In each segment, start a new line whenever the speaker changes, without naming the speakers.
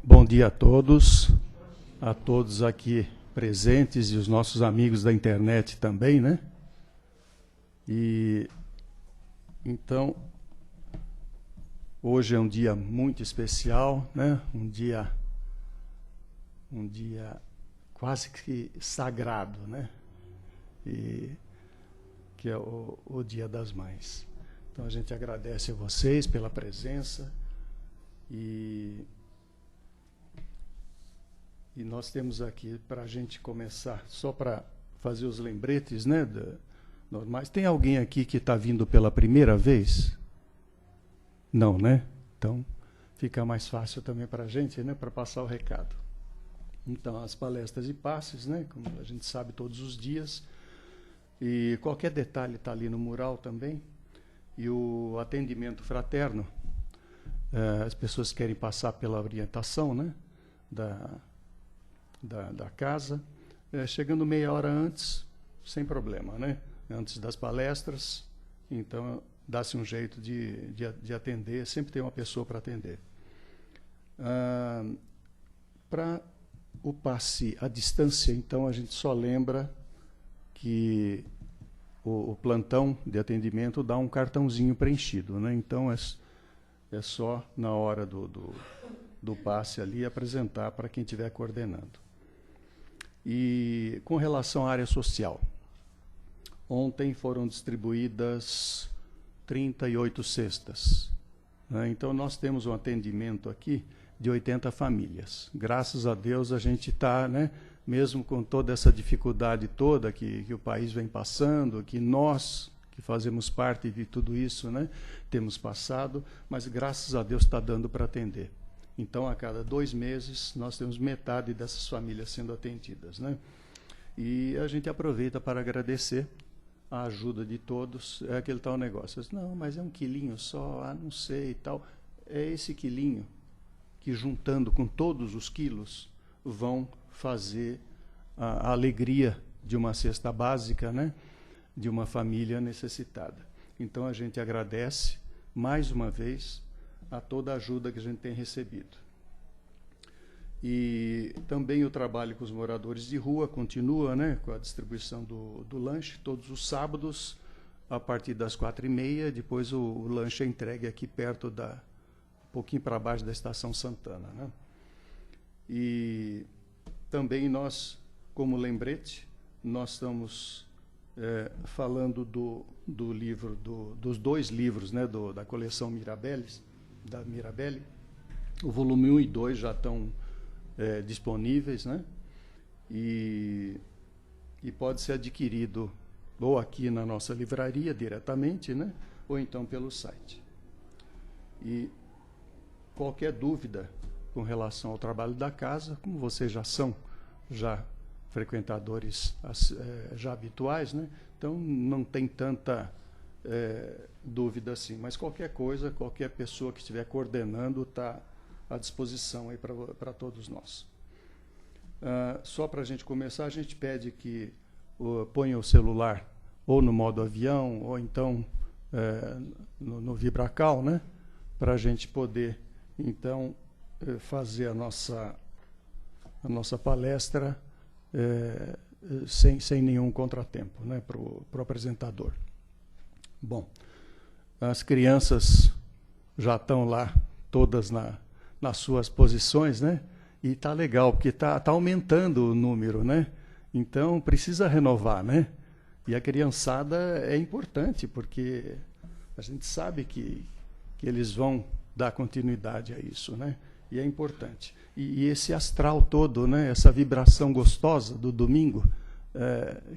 Bom dia a todos aqui presentes e os nossos amigos da internet também, né? E então, hoje é um dia muito especial, né? Um dia quase que sagrado, né? E que é o Dia das Mães. Então a gente agradece a vocês pela presença e nós temos aqui, para a gente começar, só para fazer os lembretes, né, normais. Tem alguém aqui que está vindo pela primeira vez? Não, né? Então, fica mais fácil também para a gente, né, para passar o recado. Então, as palestras e passes, né, como a gente sabe, todos os dias. E qualquer detalhe está ali no mural também. E o atendimento fraterno, as pessoas querem passar pela orientação, né, da casa, chegando meia hora antes, sem problema, né? Antes das palestras, então dá-se um jeito de atender, sempre tem uma pessoa para atender. Para o passe à distância, então, a gente só lembra que o plantão de atendimento dá um cartãozinho preenchido, né? Então é só na hora do passe ali apresentar para quem estiver coordenando. E com relação à área social, ontem foram distribuídas 38 cestas, né? Então nós temos um atendimento aqui de 80 famílias. Graças a Deus a gente está, né, mesmo com toda essa dificuldade toda que o país vem passando, que nós que fazemos parte de tudo isso, né, temos passado, mas graças a Deus está dando para atender. Então, a cada 2 meses, nós temos metade dessas famílias sendo atendidas, né? E a gente aproveita para agradecer a ajuda de todos. É aquele tal negócio. Não, mas é um quilinho só, não sei e tal. É esse quilinho que, juntando com todos os quilos, vão fazer a alegria de uma cesta básica, né? De uma família necessitada. Então, a gente agradece, mais uma vez, a toda a ajuda que a gente tem recebido. E também o trabalho com os moradores de rua continua, né, com a distribuição do lanche, todos os sábados, a partir das 4h30, depois o lanche é entregue aqui perto um pouquinho para baixo da Estação Santana, né? E também nós, como lembrete, nós estamos falando do livro, dos 2 livros, né, da coleção da Mirabelli. O volume 1 e 2 já estão disponíveis, né? E pode ser adquirido ou aqui na nossa livraria diretamente, né? Ou então pelo site. E qualquer dúvida com relação ao trabalho da casa, como vocês já são frequentadores já habituais, né? Então não tem tanta dúvida assim, mas qualquer coisa, qualquer pessoa que estiver coordenando está à disposição aí para todos nós. Só para a gente começar, a gente pede que ponha o celular ou no modo avião ou então no Vibracal, né, para a gente poder então fazer a nossa palestra sem nenhum contratempo, né, para o apresentador. Bom, as crianças já estão lá todas nas suas posições, né? E está legal, porque tá aumentando o número, né? Então, precisa renovar, né? E a criançada é importante, porque a gente sabe que eles vão dar continuidade a isso, né? E é importante. E esse astral todo, né? Essa vibração gostosa do domingo,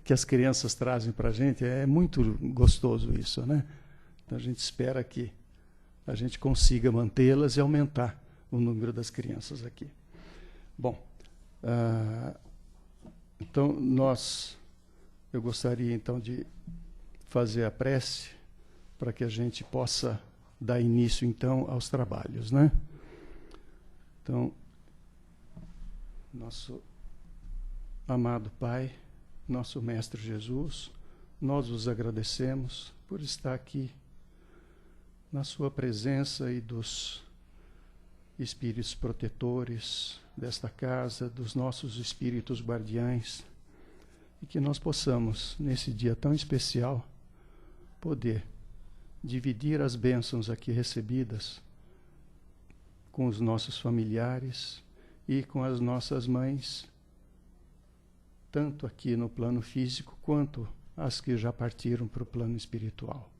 que as crianças trazem para a gente, é muito gostoso isso, né? Então, a gente espera que a gente consiga mantê-las e aumentar o número das crianças aqui. Bom, então eu gostaria então de fazer a prece para que a gente possa dar início então aos trabalhos, né? Então, nosso amado Pai, nosso Mestre Jesus, nós vos agradecemos por estar aqui na sua presença e espíritos protetores desta casa, dos nossos espíritos guardiães, e que nós possamos, nesse dia tão especial, poder dividir as bênçãos aqui recebidas com os nossos familiares e com as nossas mães, tanto aqui no plano físico quanto as que já partiram para o plano espiritual.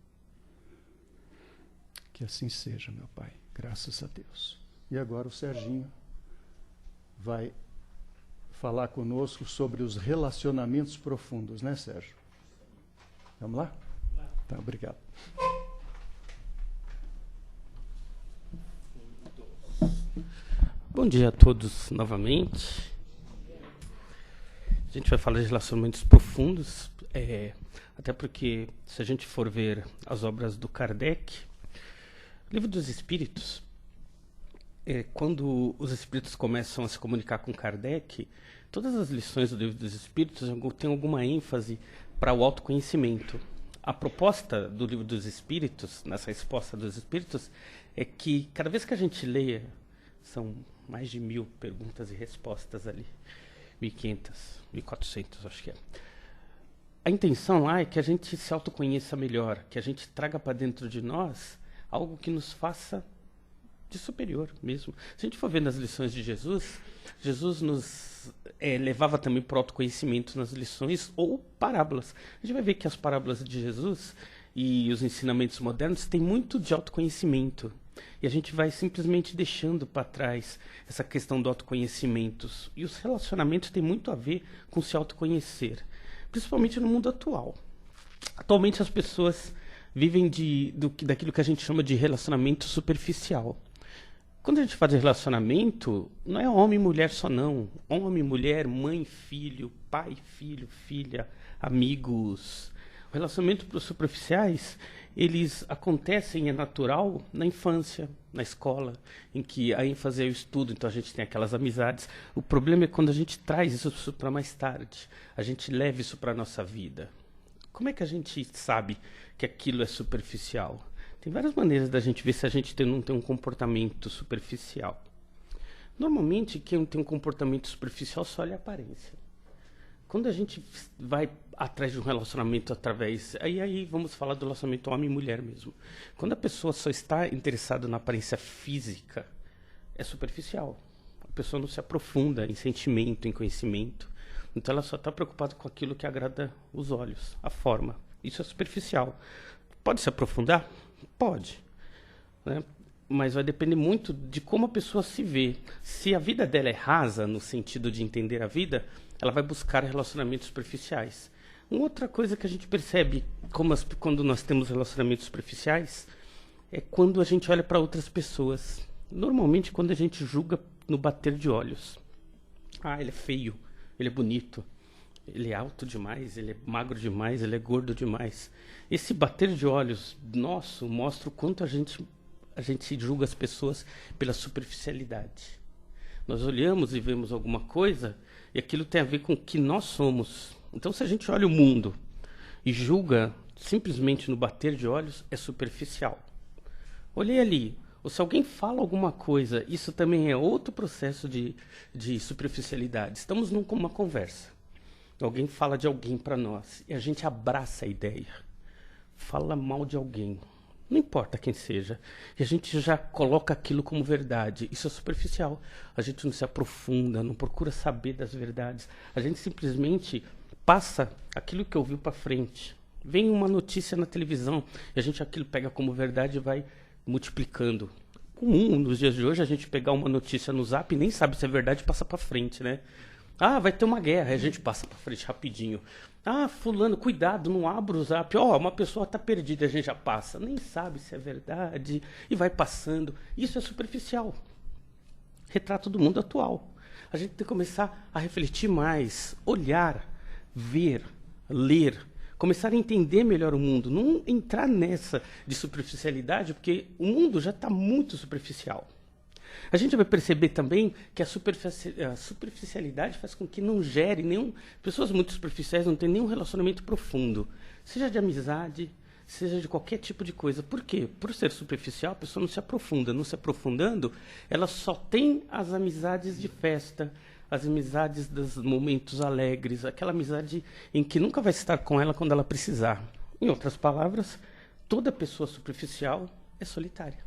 Que assim seja, meu Pai, graças a Deus. E agora o Serginho vai falar conosco sobre os relacionamentos profundos, né, Sérgio? Vamos lá? Tá, obrigado.
Bom dia a todos novamente. A gente vai falar de relacionamentos profundos, até porque, se a gente for ver as obras do Kardec, o Livro dos Espíritos, quando os espíritos começam a se comunicar com Kardec, todas as lições do Livro dos Espíritos têm alguma ênfase para o autoconhecimento. A proposta do Livro dos Espíritos, nessa resposta dos Espíritos, é que cada vez que a gente leia, são mais de 1000 perguntas e respostas ali, 1500, 1400, acho que é. A intenção lá é que a gente se autoconheça melhor, que a gente traga para dentro de nós algo que nos faça de superior mesmo. Se a gente for ver nas lições de Jesus, Jesus nos levava também para o autoconhecimento nas lições ou parábolas. A gente vai ver que as parábolas de Jesus e os ensinamentos modernos têm muito de autoconhecimento. E a gente vai simplesmente deixando para trás essa questão do autoconhecimento. E os relacionamentos têm muito a ver com se autoconhecer, principalmente no mundo atual. Atualmente as pessoas vivem daquilo que a gente chama de relacionamento superficial. Quando a gente fala de relacionamento, não é homem e mulher só não. Homem, mulher, mãe, filho, pai, filho, filha, amigos. Relacionamentos superficiais, eles acontecem, é natural, na infância, na escola, em que a ênfase é o estudo, então a gente tem aquelas amizades. O problema é quando a gente traz isso para mais tarde, a gente leva isso para a nossa vida. Como é que a gente sabe que aquilo é superficial? Tem várias maneiras da gente ver se a gente não tem um comportamento superficial. Normalmente, quem tem um comportamento superficial só olha a aparência. Quando a gente vai atrás de um relacionamento através... Aí vamos falar do relacionamento homem e mulher mesmo. Quando a pessoa só está interessada na aparência física, é superficial. A pessoa não se aprofunda em sentimento, em conhecimento. Então ela só está preocupada com aquilo que agrada os olhos, a forma. Isso é superficial. Pode se aprofundar? Pode. Né? Mas vai depender muito de como a pessoa se vê. Se a vida dela é rasa, no sentido de entender a vida, ela vai buscar relacionamentos superficiais. Uma outra coisa que a gente percebe quando nós temos relacionamentos superficiais é quando a gente olha para outras pessoas. Normalmente quando a gente julga no bater de olhos. Ah, ele é feio, ele é bonito, ele é alto demais, ele é magro demais, ele é gordo demais. Esse bater de olhos nosso mostra o quanto a gente julga as pessoas pela superficialidade. Nós olhamos e vemos alguma coisa e aquilo tem a ver com o que nós somos. Então, se a gente olha o mundo e julga simplesmente no bater de olhos, é superficial. Olhei ali, ou se alguém fala alguma coisa, isso também é outro processo de superficialidade. Estamos numa conversa. Alguém fala de alguém para nós e a gente abraça a ideia. Fala mal de alguém. Não importa quem seja. E a gente já coloca aquilo como verdade. Isso é superficial. A gente não se aprofunda, não procura saber das verdades. A gente simplesmente passa aquilo que ouviu para frente. Vem uma notícia na televisão e a gente aquilo pega como verdade e vai multiplicando. Comum nos dias de hoje a gente pegar uma notícia no Zap e nem sabe se é verdade e passa para frente, né? Ah, vai ter uma guerra, a gente passa para frente rapidinho. Ah, fulano, cuidado, não abra o Zap. Ó, uma pessoa está perdida, a gente já passa. Nem sabe se é verdade e vai passando. Isso é superficial. Retrato do mundo atual. A gente tem que começar a refletir mais, olhar, ver, ler, começar a entender melhor o mundo. Não entrar nessa de superficialidade, porque o mundo já está muito superficial. A gente vai perceber também que a superficialidade faz com que não gere nenhum... Pessoas muito superficiais não têm nenhum relacionamento profundo. Seja de amizade, seja de qualquer tipo de coisa. Por quê? Por ser superficial, a pessoa não se aprofunda. Não se aprofundando, ela só tem as amizades de festa, as amizades dos momentos alegres, aquela amizade em que nunca vai estar com ela quando ela precisar. Em outras palavras, toda pessoa superficial é solitária.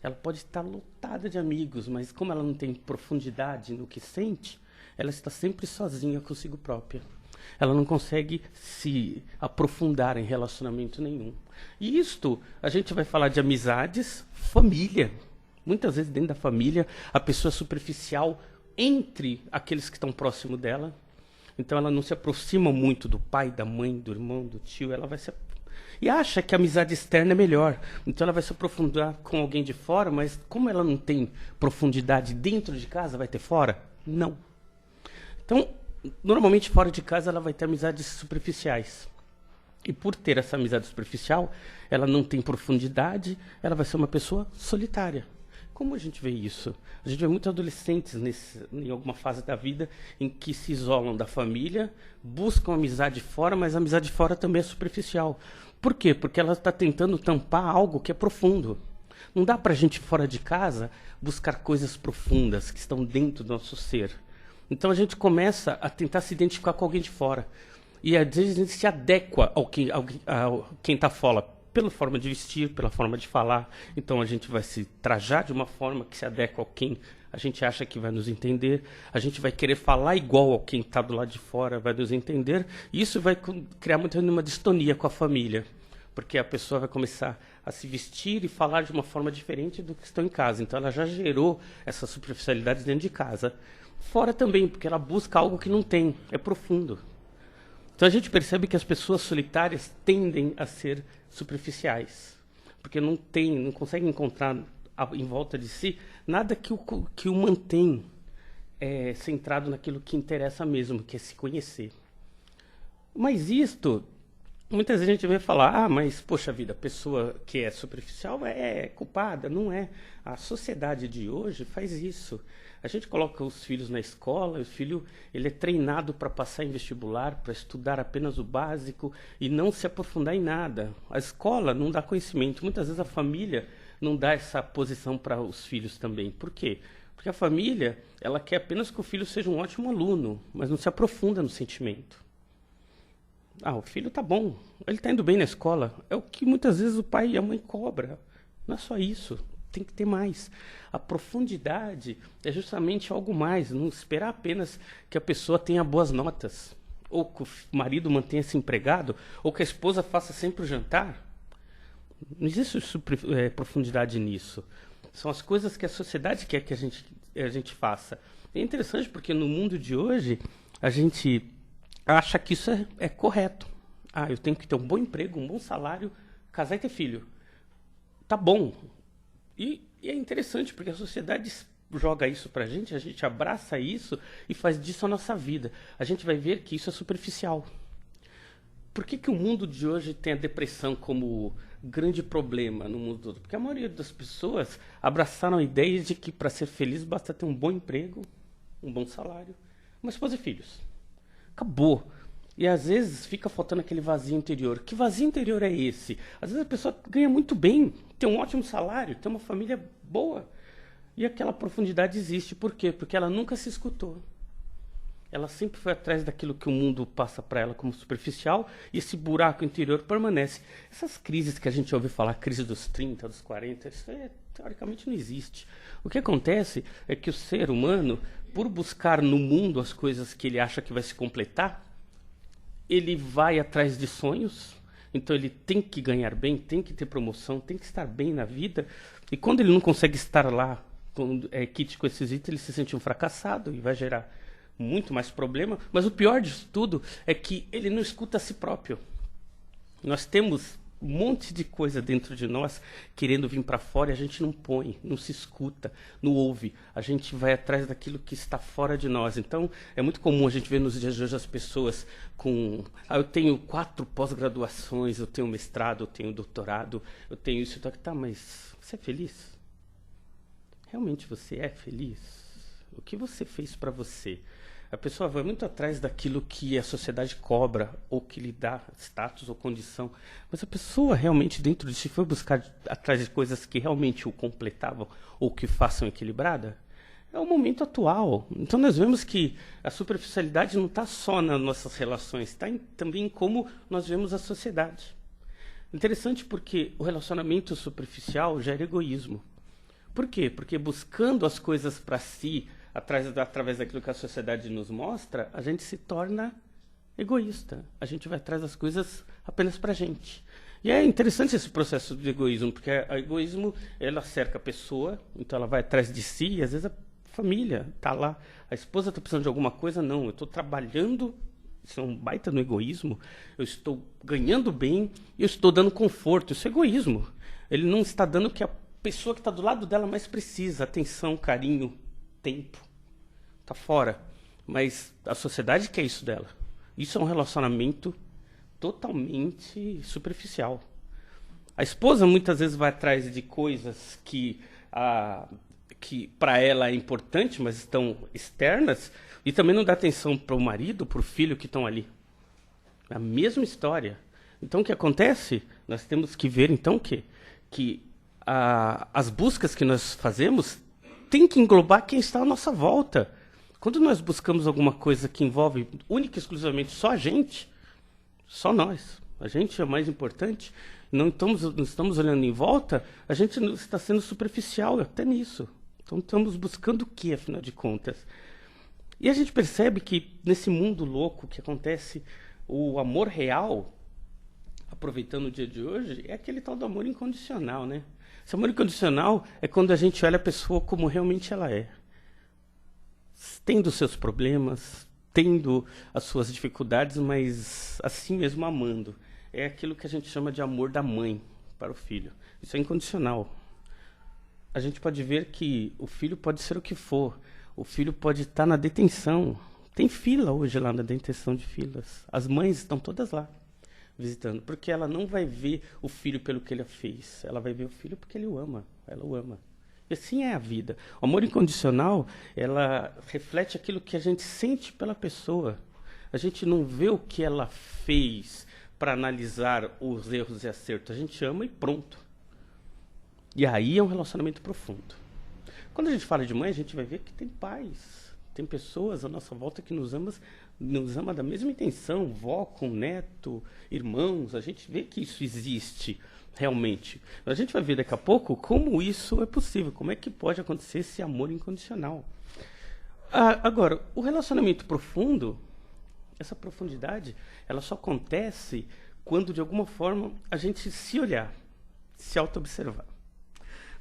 Ela pode estar lotada de amigos, mas como ela não tem profundidade no que sente, ela está sempre sozinha consigo própria. Ela não consegue se aprofundar em relacionamento nenhum. E isto, a gente vai falar de amizades, família. Muitas vezes dentro da família, a pessoa é superficial entre aqueles que estão próximos dela. Então ela não se aproxima muito do pai, da mãe, do irmão, do tio. Ela vai se e acha que a amizade externa é melhor. Então ela vai se aprofundar com alguém de fora, mas como ela não tem profundidade dentro de casa, vai ter fora? Não. Então, normalmente fora de casa ela vai ter amizades superficiais. E por ter essa amizade superficial, ela não tem profundidade, ela vai ser uma pessoa solitária. Como a gente vê isso? A gente vê muitos adolescentes em alguma fase da vida em que se isolam da família, buscam amizade fora, mas a amizade fora também é superficial. Por quê? Porque ela está tentando tampar algo que é profundo. Não dá para a gente fora de casa buscar coisas profundas que estão dentro do nosso ser. Então a gente começa a tentar se identificar com alguém de fora. E às vezes a gente se adequa ao quem está fora, pela forma de vestir, pela forma de falar. Então a gente vai se trajar de uma forma que se adequa ao quem a gente acha que vai nos entender. A gente vai querer falar igual ao quem está do lado de fora, vai nos entender. E isso vai criar muito uma distonia com a família. Porque a pessoa vai começar a se vestir e falar de uma forma diferente do que estão em casa. Então ela já gerou essa superficialidade dentro de casa. Fora também, porque ela busca algo que não tem, é profundo. Então a gente percebe que as pessoas solitárias tendem a ser superficiais, porque não conseguem encontrar em volta de si nada que o mantém centrado naquilo que interessa mesmo, que é se conhecer. Mas isto, muitas vezes a gente vê falar, mas poxa vida, a pessoa que é superficial é culpada. Não é. A sociedade de hoje faz isso. A gente coloca os filhos na escola, o filho ele é treinado para passar em vestibular, para estudar apenas o básico e não se aprofundar em nada. A escola não dá conhecimento. Muitas vezes a família não dá essa posição para os filhos também. Por quê? Porque a família ela quer apenas que o filho seja um ótimo aluno, mas não se aprofunda no sentimento. O filho tá bom, ele está indo bem na escola. É o que muitas vezes o pai e a mãe cobram. Não é só isso. Tem que ter mais. A profundidade é justamente algo mais, não esperar apenas que a pessoa tenha boas notas, ou que o marido mantenha-se empregado, ou que a esposa faça sempre o jantar. Não existe profundidade nisso. São as coisas que a sociedade quer que a gente faça. É interessante porque no mundo de hoje, a gente acha que isso é correto. Eu tenho que ter um bom emprego, um bom salário, casar e ter filho. Tá bom. E é interessante, porque a sociedade joga isso pra gente, a gente abraça isso e faz disso a nossa vida. A gente vai ver que isso é superficial. Por que o mundo de hoje tem a depressão como grande problema no mundo todo? Porque a maioria das pessoas abraçaram a ideia de que para ser feliz basta ter um bom emprego, um bom salário, uma esposa e filhos. Acabou. E às vezes fica faltando aquele vazio interior. Que vazio interior é esse? Às vezes a pessoa ganha muito bem, tem um ótimo salário, tem uma família boa. E aquela profundidade existe. Por quê? Porque ela nunca se escutou. Ela sempre foi atrás daquilo que o mundo passa para ela como superficial e esse buraco interior permanece. Essas crises que a gente ouve falar, crise dos 30, dos 40, isso teoricamente não existe. O que acontece é que o ser humano, por buscar no mundo as coisas que ele acha que vai se completar, ele vai atrás de sonhos, então ele tem que ganhar bem, tem que ter promoção, tem que estar bem na vida, e quando ele não consegue estar lá, kit com esses itens, ele se sente um fracassado e vai gerar muito mais problema, mas o pior disso tudo é que ele não escuta a si próprio. Nós temos um monte de coisa dentro de nós querendo vir para fora e a gente não põe, não se escuta, não ouve. A gente vai atrás daquilo que está fora de nós. Então, é muito comum a gente ver nos dias de hoje as pessoas com... eu tenho 4 pós-graduações, eu tenho mestrado, eu tenho doutorado, eu tenho isso. Tá, mas você é feliz? Realmente você é feliz? O que você fez para você? A pessoa vai muito atrás daquilo que a sociedade cobra, ou que lhe dá status ou condição. Mas a pessoa realmente dentro de si foi buscar atrás de coisas que realmente o completavam ou que façam equilibrada? É o momento atual. Então nós vemos que a superficialidade não está só nas nossas relações, está também em como nós vemos a sociedade. Interessante porque o relacionamento superficial gera egoísmo. Por quê? Porque buscando as coisas para si, através daquilo que a sociedade nos mostra, a gente se torna egoísta. A gente vai atrás das coisas apenas para a gente. E é interessante esse processo de egoísmo, porque o egoísmo, ela cerca a pessoa, então ela vai atrás de si, e às vezes a família está lá, a esposa está precisando de alguma coisa, não, eu estou trabalhando, isso é um baita no egoísmo, eu estou ganhando bem, eu estou dando conforto, isso é egoísmo. Ele não está dando o que a pessoa que está do lado dela mais precisa, atenção, carinho, tempo, está fora. Mas a sociedade quer isso dela. Isso é um relacionamento totalmente superficial. A esposa muitas vezes vai atrás de coisas que para ela é importante, mas estão externas, e também não dá atenção para o marido, para o filho que estão ali. A mesma história. Então o que acontece? Nós temos que ver então que as buscas que nós fazemos tem que englobar quem está à nossa volta. Quando nós buscamos alguma coisa que envolve única e exclusivamente só a gente, só nós, a gente é o mais importante, não estamos olhando em volta, a gente está sendo superficial até nisso. Então estamos buscando o que, afinal de contas? E a gente percebe que nesse mundo louco que acontece, o amor real, aproveitando o dia de hoje, é aquele tal do amor incondicional, né? Esse amor incondicional é quando a gente olha a pessoa como realmente ela é. Tendo seus problemas, tendo as suas dificuldades, mas assim mesmo amando. É aquilo que a gente chama de amor da mãe para o filho. Isso é incondicional. A gente pode ver que o filho pode ser o que for. O filho pode estar na detenção. Tem fila hoje lá na detenção de filas. As mães estão todas lá visitando, porque ela não vai ver o filho pelo que ele fez, ela vai ver o filho porque ele o ama, ela o ama. E assim é a vida. O amor incondicional, ela reflete aquilo que a gente sente pela pessoa. A gente não vê o que ela fez para analisar os erros e acertos, a gente ama e pronto. E aí é um relacionamento profundo. Quando a gente fala de mãe, a gente vai ver que tem pais, tem pessoas à nossa volta que nos ama da mesma intenção, vó com neto, irmãos, a gente vê que isso existe realmente. A gente vai ver daqui a pouco como isso é possível, como é que pode acontecer esse amor incondicional. Agora, o relacionamento profundo, essa profundidade, ela só acontece quando, de alguma forma, a gente se olhar, se auto-observar.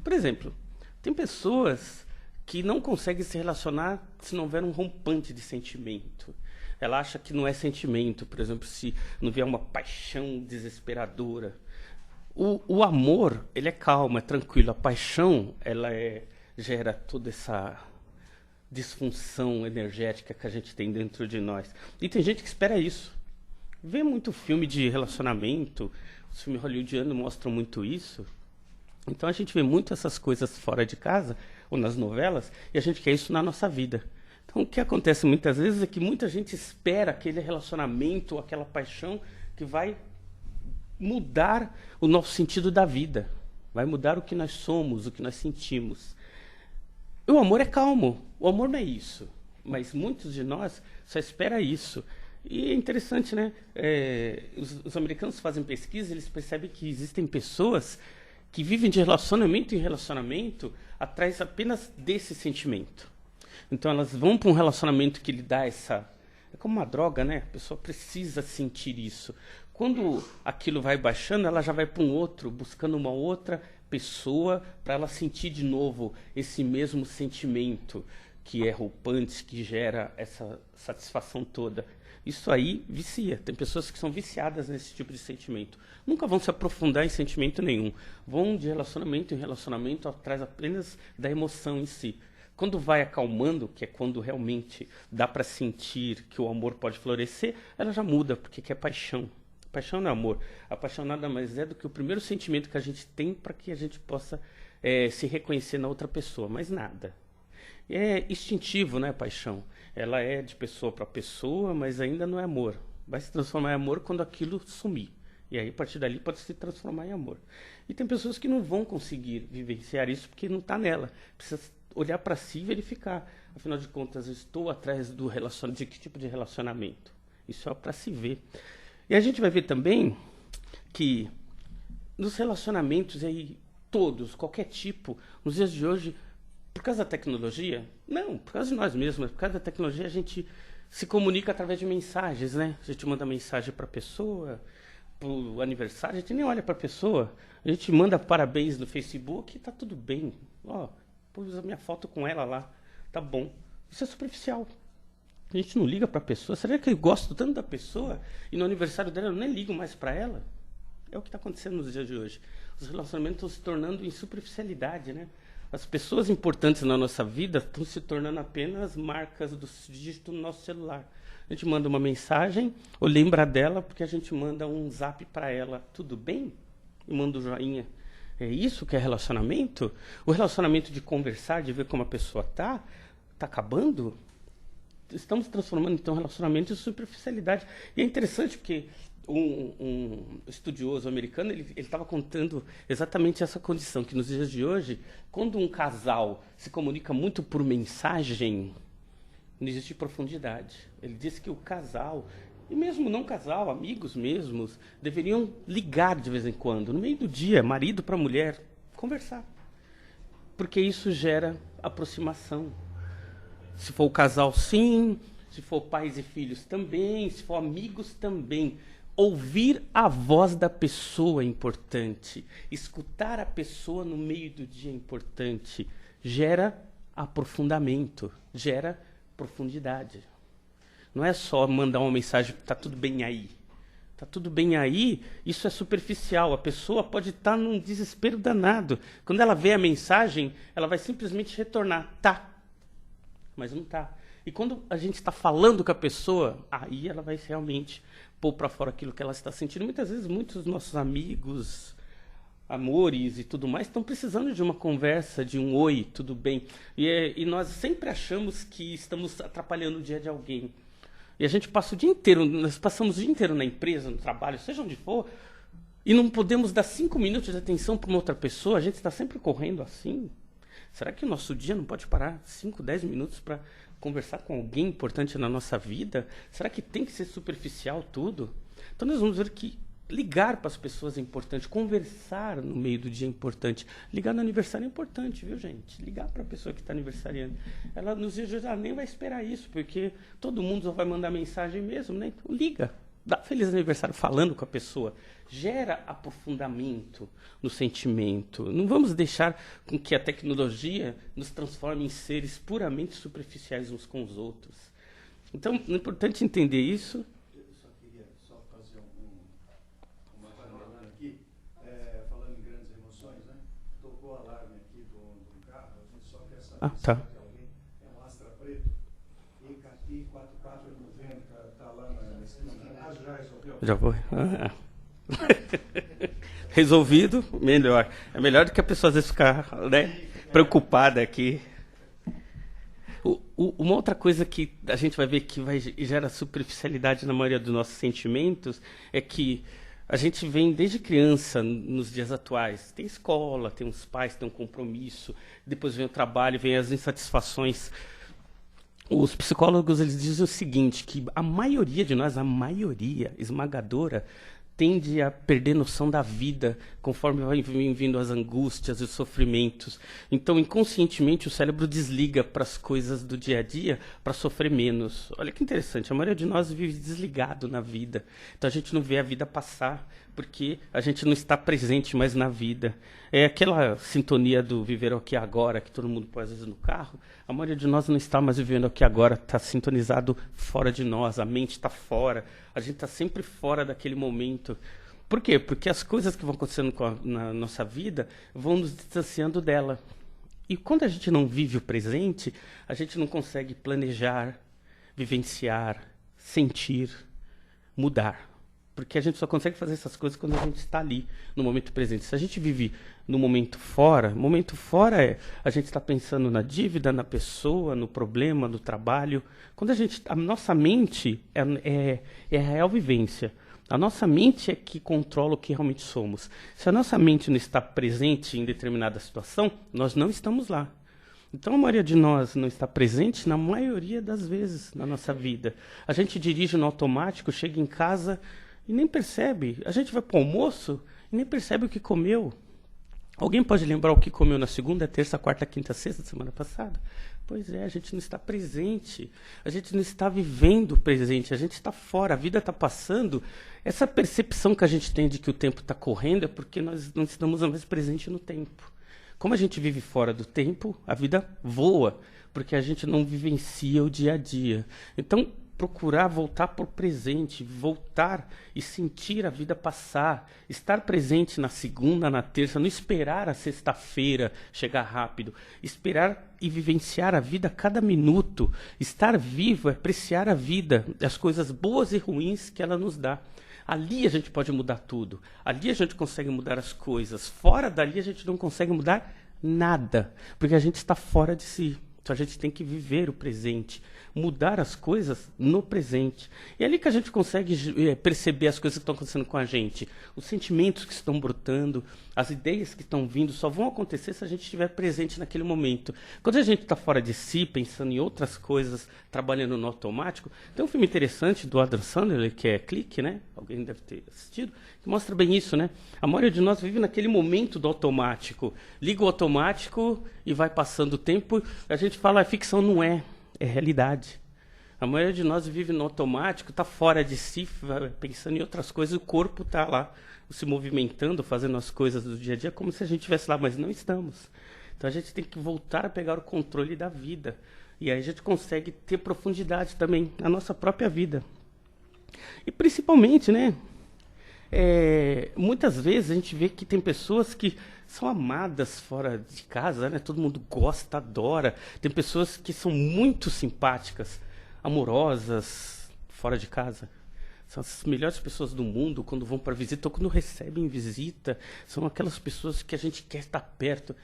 Por exemplo, tem pessoas que não conseguem se relacionar se não houver um rompante de sentimento. Ela acha que não é sentimento, por exemplo, se não vier uma paixão desesperadora. O amor, ele é calmo, é tranquilo. A paixão, ela gera toda essa disfunção energética que a gente tem dentro de nós. E tem gente que espera isso. Vê muito filme de relacionamento, os filmes hollywoodianos mostram muito isso. Então a gente vê muito essas coisas fora de casa, ou nas novelas, e a gente quer isso na nossa vida. Então o que acontece muitas vezes é que muita gente espera aquele relacionamento, aquela paixão que vai mudar o nosso sentido da vida, vai mudar o que nós somos, o que nós sentimos. O amor é calmo, o amor não é isso, mas muitos de nós só esperam isso. E é interessante, né? Os americanos fazem pesquisa, eles percebem que existem pessoas que vivem de relacionamento em relacionamento atrás apenas desse sentimento. Então elas vão para um relacionamento que lhe dá essa... É como uma droga, né? A pessoa precisa sentir isso. Quando aquilo vai baixando, ela já vai para um outro, buscando uma outra pessoa para ela sentir de novo esse mesmo sentimento que é roupante, que gera essa satisfação toda. Isso aí vicia. Tem pessoas que são viciadas nesse tipo de sentimento. Nunca vão se aprofundar em sentimento nenhum. Vão de relacionamento em relacionamento atrás apenas da emoção em si. Quando vai acalmando, que é quando realmente dá para sentir que o amor pode florescer, ela já muda, porque quer paixão. Paixão não é amor. A paixão nada mais é do que o primeiro sentimento que a gente tem para que a gente possa se reconhecer na outra pessoa. Mais nada. É instintivo, né, a paixão? Ela é de pessoa para pessoa, mas ainda não é amor. Vai se transformar em amor quando aquilo sumir. E aí, a partir dali, pode se transformar em amor. E tem pessoas que não vão conseguir vivenciar isso porque não está nela. Precisa olhar para si e verificar. Afinal de contas, eu estou atrás de que tipo de relacionamento? Isso é para se ver. E a gente vai ver também que nos relacionamentos aí, todos, qualquer tipo, nos dias de hoje, por causa da tecnologia, não, por causa de nós mesmos, por causa da tecnologia, a gente se comunica através de mensagens, né? A gente manda mensagem para a pessoa, para o aniversário, a gente nem olha para a pessoa, a gente manda parabéns no Facebook e tá tudo bem. Ó, pus a minha foto com ela lá, tá bom. Isso é superficial. A gente não liga para a pessoa. Será que eu gosto tanto da pessoa e no aniversário dela eu nem ligo mais para ela? É o que está acontecendo nos dias de hoje. Os relacionamentos estão se tornando em superficialidade, né? As pessoas importantes na nossa vida estão se tornando apenas marcas do dígito no nosso celular. A gente manda uma mensagem, ou lembra dela, porque a gente manda um zap para ela. Tudo bem? E manda um joinha. É isso que é relacionamento? O relacionamento de conversar, de ver como a pessoa está acabando? Estamos transformando, então, relacionamento em superficialidade. E é interessante porque um estudioso americano ele estava contando exatamente essa condição, que nos dias de hoje, quando um casal se comunica muito por mensagem, não existe profundidade. Ele disse que o casal, e mesmo não casal, amigos mesmos, deveriam ligar de vez em quando, no meio do dia, marido para mulher, conversar. Porque isso gera aproximação. Se for o casal, sim. Se for pais e filhos, também. Se for amigos, também. Ouvir a voz da pessoa é importante. Escutar a pessoa no meio do dia é importante. Gera aprofundamento, gera profundidade. Não é só mandar uma mensagem, tá tudo bem aí. Tá tudo bem aí, isso é superficial. A pessoa pode estar num desespero danado. Quando ela vê a mensagem, ela vai simplesmente retornar. Tá. Mas não tá. E quando a gente está falando com a pessoa, aí ela vai realmente pôr para fora aquilo que ela está sentindo. Muitas vezes, muitos dos nossos amigos, amores e tudo mais, estão precisando de uma conversa, de um oi, tudo bem. E nós sempre achamos que estamos atrapalhando o dia de alguém. E a gente passa o dia inteiro, nós passamos o dia inteiro na empresa, no trabalho, seja onde for, e não podemos dar 5 minutos de atenção para uma outra pessoa, a gente está sempre correndo assim. Será que o nosso dia não pode parar 5, 10 minutos para conversar com alguém importante na nossa vida? Será que tem que ser superficial tudo? Então nós vamos ver que ligar para as pessoas é importante, conversar no meio do dia é importante. Ligar no aniversário é importante, viu, gente? Ligar para a pessoa que está aniversariando. Ela nos dias de hoje ela nem vai esperar isso, porque todo mundo só vai mandar mensagem mesmo, né? Então liga. Dá feliz aniversário falando com a pessoa. Gera aprofundamento no sentimento. Não vamos deixar com que a tecnologia nos transforme em seres puramente superficiais uns com os outros. Então, é importante entender isso.
Eu só queria fazer uma panorama aqui, falando em grandes emoções, né? Tocou o alarme aqui do carro, a gente só quer saber se alguém é um Astra preto. EKI 4490, está lá na esquina. Já resolveu?
Já vou. Resolvido, melhor. É melhor do que a pessoa às vezes ficar, né, preocupada aqui. Uma outra coisa que a gente vai ver que gera superficialidade na maioria dos nossos sentimentos é que a gente vem desde criança nos dias atuais. Tem escola, tem os pais, tem um compromisso, depois vem o trabalho, vem as insatisfações. Os psicólogos eles dizem o seguinte, que a maioria de nós, a maioria esmagadora, tende a perder noção da vida conforme vai vindo as angústias e os sofrimentos. Então, inconscientemente, o cérebro desliga para as coisas do dia a dia para sofrer menos. Olha que interessante, a maioria de nós vive desligado na vida. Então, a gente não vê a vida passar porque a gente não está presente mais na vida. É aquela sintonia do viver aqui agora, que todo mundo põe às vezes no carro. A maioria de nós não está mais vivendo aqui agora, está sintonizado fora de nós, a mente está fora, a gente está sempre fora daquele momento. Por quê? Porque as coisas que vão acontecendo na nossa vida vão nos distanciando dela. E quando a gente não vive o presente, a gente não consegue planejar, vivenciar, sentir, mudar. Porque a gente só consegue fazer essas coisas quando a gente está ali, no momento presente. Se a gente vive no momento fora é a gente está pensando na dívida, na pessoa, no problema, no trabalho. Quando a nossa mente é a real vivência. A nossa mente é que controla o que realmente somos. Se a nossa mente não está presente em determinada situação, nós não estamos lá. Então, a maioria de nós não está presente na maioria das vezes na nossa vida. A gente dirige no automático, chega em casa e nem percebe. A gente vai para o almoço e nem percebe o que comeu. Alguém pode lembrar o que comeu na segunda, terça, quarta, quinta, sexta, semana passada? Pois é, a gente não está presente. A gente não está vivendo o presente. A gente está fora, a vida está passando. Essa percepção que a gente tem de que o tempo está correndo é porque nós não estamos mais presentes no tempo. Como a gente vive fora do tempo, a vida voa, porque a gente não vivencia o dia a dia. Então, procurar voltar para o presente, voltar e sentir a vida passar, estar presente na segunda, na terça, não esperar a sexta-feira chegar rápido, esperar e vivenciar a vida a cada minuto. Estar vivo é apreciar a vida, as coisas boas e ruins que ela nos dá. Ali a gente pode mudar tudo, ali a gente consegue mudar as coisas, fora dali a gente não consegue mudar nada, porque a gente está fora de si. Então a gente tem que viver o presente, mudar as coisas no presente. E é ali que a gente consegue perceber as coisas que estão acontecendo com a gente. Os sentimentos que estão brotando, as ideias que estão vindo, só vão acontecer se a gente estiver presente naquele momento. Quando a gente está fora de si, pensando em outras coisas, trabalhando no automático, tem um filme interessante do Adam Sandler, que é Clique, né? Alguém deve ter assistido, que mostra bem isso, né? A maioria de nós vive naquele momento do automático. Liga o automático e vai passando o tempo. A gente fala, ficção não é realidade. A maioria de nós vive no automático, está fora de si, pensando em outras coisas, o corpo está lá se movimentando, fazendo as coisas do dia a dia, como se a gente estivesse lá, mas não estamos. Então a gente tem que voltar a pegar o controle da vida. E aí a gente consegue ter profundidade também na nossa própria vida. E principalmente, né? Muitas vezes a gente vê que tem pessoas que são amadas fora de casa, né? Todo mundo gosta, adora. Tem pessoas que são muito simpáticas, amorosas, fora de casa. São as melhores pessoas do mundo quando vão para visita ou quando recebem visita. São aquelas pessoas que a gente quer estar perto.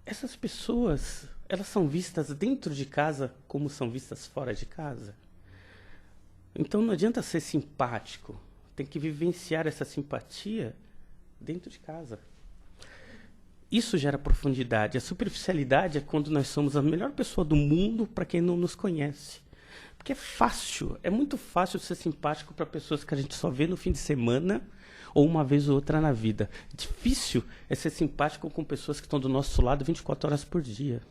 Essas pessoas, elas são vistas dentro de casa como são vistas fora de casa. Então não adianta ser simpático. Tem que vivenciar essa simpatia dentro de casa. Isso gera profundidade. A superficialidade é quando nós somos a melhor pessoa do mundo para quem não nos conhece. Porque é fácil, é muito fácil ser simpático para pessoas que a gente só vê no fim de semana ou uma vez ou outra na vida. Difícil é ser simpático com pessoas que estão do nosso lado 24 horas por dia.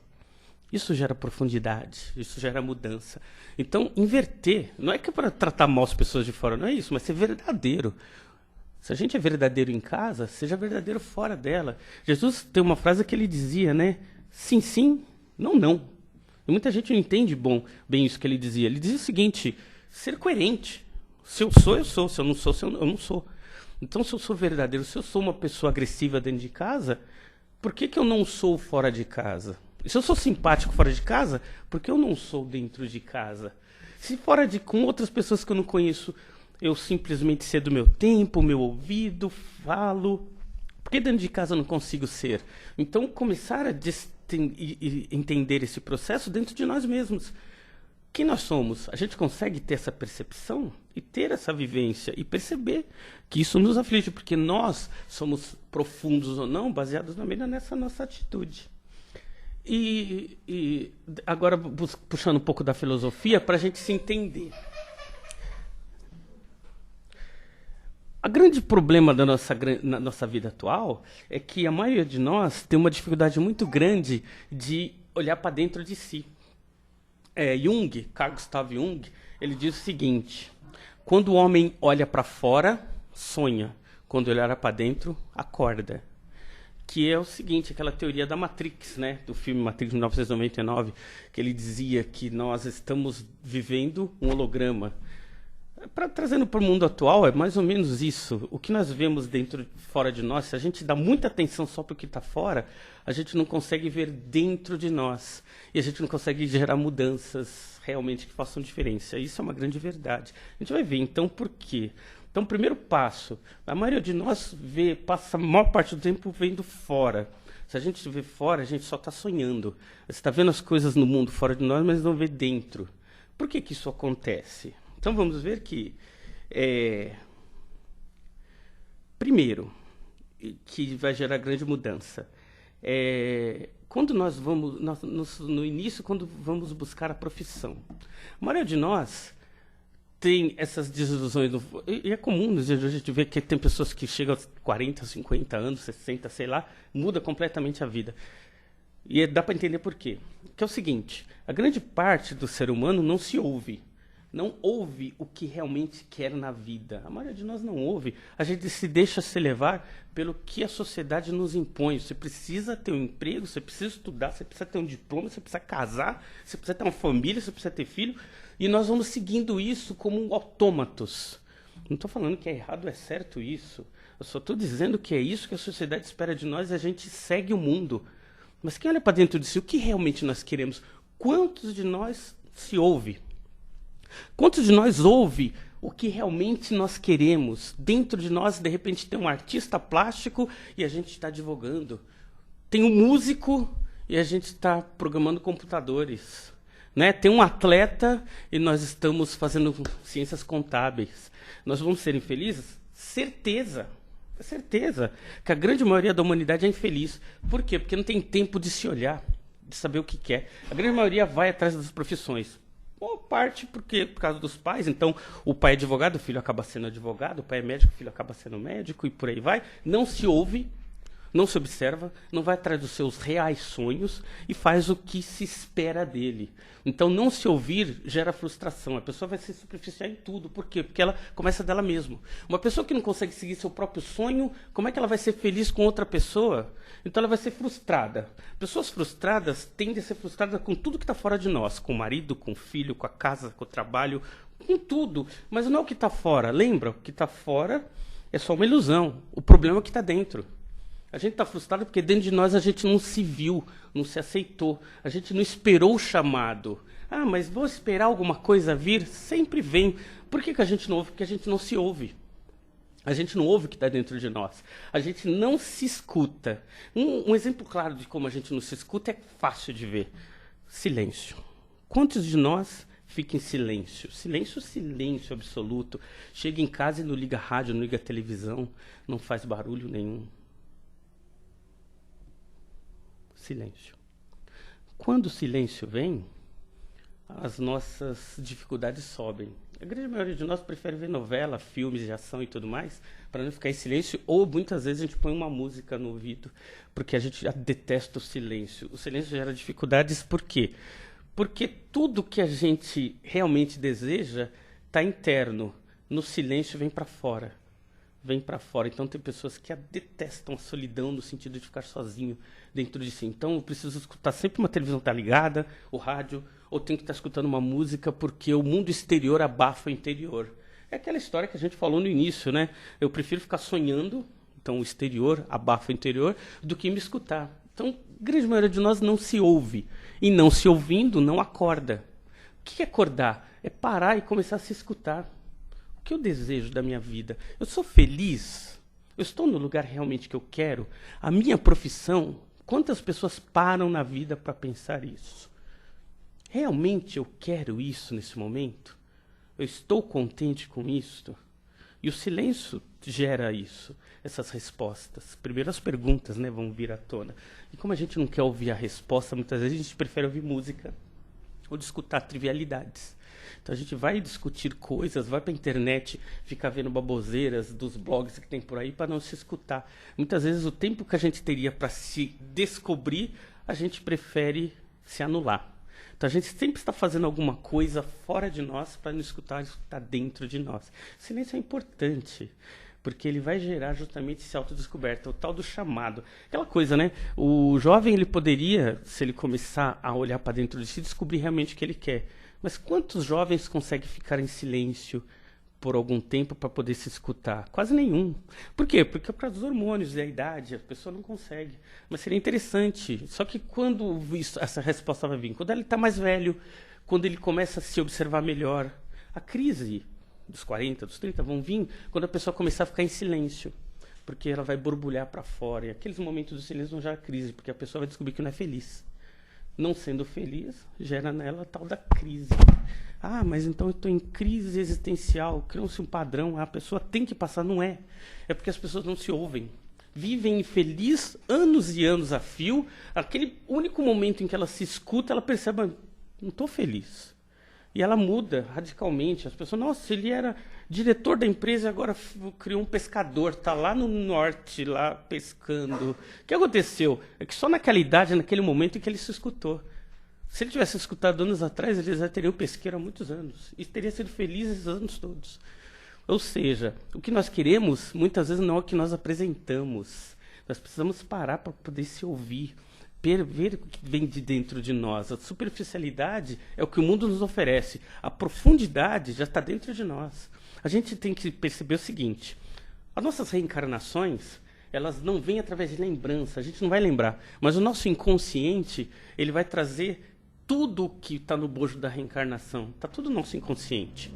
Isso gera profundidade, isso gera mudança. Então, inverter, não é que é para tratar mal as pessoas de fora, não é isso, mas ser verdadeiro. Se a gente é verdadeiro em casa, seja verdadeiro fora dela. Jesus tem uma frase que ele dizia, né? Sim, sim, não, não. E muita gente não entende bem isso que ele dizia. Ele dizia o seguinte, ser coerente. Se eu sou, eu sou. Se eu não sou, eu não sou. Então, se eu sou verdadeiro, se eu sou uma pessoa agressiva dentro de casa, por que eu não sou fora de casa? Se eu sou simpático fora de casa, por que eu não sou dentro de casa? Se com outras pessoas que eu não conheço, eu simplesmente cedo meu tempo, meu ouvido, falo, por que dentro de casa eu não consigo ser? Então, começar a entender esse processo dentro de nós mesmos. Quem nós somos? A gente consegue ter essa percepção e ter essa vivência e perceber que isso nos aflige, porque nós somos profundos ou não, baseados também nessa nossa atitude. E agora, puxando um pouco da filosofia, para a gente se entender. O grande problema na nossa vida atual é que a maioria de nós tem uma dificuldade muito grande de olhar para dentro de si. Carl Gustav Jung, ele diz o seguinte, quando o homem olha para fora, sonha. Quando ele olha para dentro, acorda. Que é o seguinte, aquela teoria da Matrix, né? Do filme Matrix de 1999, que ele dizia que nós estamos vivendo um holograma. Trazendo para o mundo atual, é mais ou menos isso. O que nós vemos fora de nós, se a gente dá muita atenção só para o que está fora, a gente não consegue ver dentro de nós. E a gente não consegue gerar mudanças realmente que façam diferença. Isso é uma grande verdade. A gente vai ver, então, por quê? Então, o primeiro passo, a maioria de nós passa a maior parte do tempo vendo fora. Se a gente vê fora, a gente só está sonhando. Você está vendo as coisas no mundo fora de nós, mas não vê dentro. Por que isso acontece? Então, vamos ver que, primeiro, que vai gerar grande mudança. Quando nós vamos, no início, quando vamos buscar a profissão, a maioria de nós tem essas desilusões, e é comum, a gente vê que tem pessoas que chegam aos 40, 50 anos, 60, sei lá, muda completamente a vida. E dá para entender por quê. Que é o seguinte, a grande parte do ser humano não se ouve. Não ouve o que realmente quer na vida. A maioria de nós não ouve. A gente se deixa se levar pelo que a sociedade nos impõe. Você precisa ter um emprego, você precisa estudar, você precisa ter um diploma, você precisa casar, você precisa ter uma família, você precisa ter filho. E nós vamos seguindo isso como autômatos. Não estou falando que é errado, é certo isso. Eu só estou dizendo que é isso que a sociedade espera de nós e a gente segue o mundo. Mas quem olha para dentro de si, o que realmente nós queremos? Quantos de nós se ouve? Quantos de nós ouve o que realmente nós queremos? Dentro de nós, de repente, tem um artista plástico e a gente está advogando. Tem um músico e a gente está programando computadores. Né? Tem um atleta e nós estamos fazendo ciências contábeis. Nós vamos ser infelizes? Certeza. Certeza que a grande maioria da humanidade é infeliz. Por quê? Porque não tem tempo de se olhar, de saber o que quer. A grande maioria vai atrás das profissões. Boa parte por causa dos pais. Então, o pai é advogado, o filho acaba sendo advogado. O pai é médico, o filho acaba sendo médico e por aí vai. Não se ouve, não se observa, não vai atrás dos seus reais sonhos e faz o que se espera dele. Então, não se ouvir gera frustração. A pessoa vai se superficial em tudo. Por quê? Porque ela começa dela mesma. Uma pessoa que não consegue seguir seu próprio sonho, como é que ela vai ser feliz com outra pessoa? Então, ela vai ser frustrada. Pessoas frustradas tendem a ser frustradas com tudo que está fora de nós. Com o marido, com o filho, com a casa, com o trabalho, com tudo. Mas não é o que está fora. Lembra? O que está fora é só uma ilusão. O problema é o que está dentro. A gente está frustrado porque dentro de nós a gente não se viu, não se aceitou. A gente não esperou o chamado. Ah, mas vou esperar alguma coisa vir? Sempre vem. Por que a gente não ouve? Porque a gente não se ouve. A gente não ouve o que está dentro de nós. A gente não se escuta. Um exemplo claro de como a gente não se escuta é fácil de ver. Silêncio. Quantos de nós ficam em silêncio? Silêncio, silêncio absoluto. Chega em casa e não liga rádio, não liga televisão, não faz barulho nenhum. Silêncio. Quando o silêncio vem, as nossas dificuldades sobem. A grande maioria de nós prefere ver novela, filmes de ação e tudo mais, para não ficar em silêncio, ou muitas vezes a gente põe uma música no ouvido, porque a gente já detesta o silêncio. O silêncio gera dificuldades por quê? Porque tudo que a gente realmente deseja está interno. No silêncio vem para fora. Vem para fora. Então tem pessoas que detestam a solidão no sentido de ficar sozinho dentro de si. Então eu preciso escutar sempre uma televisão tá ligada, o rádio, ou tenho que estar escutando uma música porque o mundo exterior abafa o interior. É aquela história que a gente falou no início, né? Eu prefiro ficar sonhando, então o exterior abafa o interior, do que me escutar. Então, a grande maioria de nós não se ouve. E não se ouvindo, não acorda. O que é acordar? É parar e começar a se escutar. O que eu desejo da minha vida? Eu sou feliz? Eu estou no lugar realmente que eu quero? A minha profissão? Quantas pessoas param na vida para pensar isso? Realmente eu quero isso nesse momento? Eu estou contente com isto? E o silêncio gera isso, essas respostas. Primeiro as perguntas, né, vão vir à tona. E como a gente não quer ouvir a resposta, muitas vezes a gente prefere ouvir música ou escutar trivialidades. Então a gente vai discutir coisas, vai para a internet, ficar vendo baboseiras dos blogs que tem por aí para não se escutar. Muitas vezes o tempo que a gente teria para se descobrir, a gente prefere se anular. Então a gente sempre está fazendo alguma coisa fora de nós para não escutar o que está dentro de nós. O silêncio é importante, porque ele vai gerar justamente esse autodescoberta, o tal do chamado. Aquela coisa, né? O jovem, ele poderia, se ele começar a olhar para dentro de si, descobrir realmente o que ele quer. Mas quantos jovens conseguem ficar em silêncio por algum tempo para poder se escutar? Quase nenhum. Por quê? Porque para os hormônios e a idade, a pessoa não consegue. Mas seria interessante. Só que quando essa resposta vai vir? Quando ele está mais velho, quando ele começa a se observar melhor. A crise dos 40, dos 30 vão vir quando a pessoa começar a ficar em silêncio. Porque ela vai borbulhar para fora. E aqueles momentos de silêncio vão gerar crise, porque a pessoa vai descobrir que não é feliz. Não sendo feliz, gera nela a tal da crise. Ah, mas então eu estou em crise existencial, criou-se um padrão, a pessoa tem que passar, não é. É porque as pessoas não se ouvem. Vivem infeliz anos e anos a fio, aquele único momento em que ela se escuta, ela percebe, não estou feliz. E ela muda radicalmente. As pessoas, nossa, ele era diretor da empresa e agora criou um pescador, está lá no norte, lá pescando. O que aconteceu? É que só naquela idade, naquele momento em que ele se escutou. Se ele tivesse escutado anos atrás, ele já teria um pesqueiro há muitos anos. E teria sido feliz esses anos todos. Ou seja, o que nós queremos, muitas vezes, não é o que nós apresentamos. Nós precisamos parar para poder se ouvir, ver o que vem de dentro de nós. A superficialidade é o que o mundo nos oferece. A profundidade já está dentro de nós. A gente tem que perceber o seguinte. As nossas reencarnações, elas não vêm através de lembrança. A gente não vai lembrar. Mas o nosso inconsciente, ele vai trazer tudo que está no bojo da reencarnação. Está tudo no nosso inconsciente.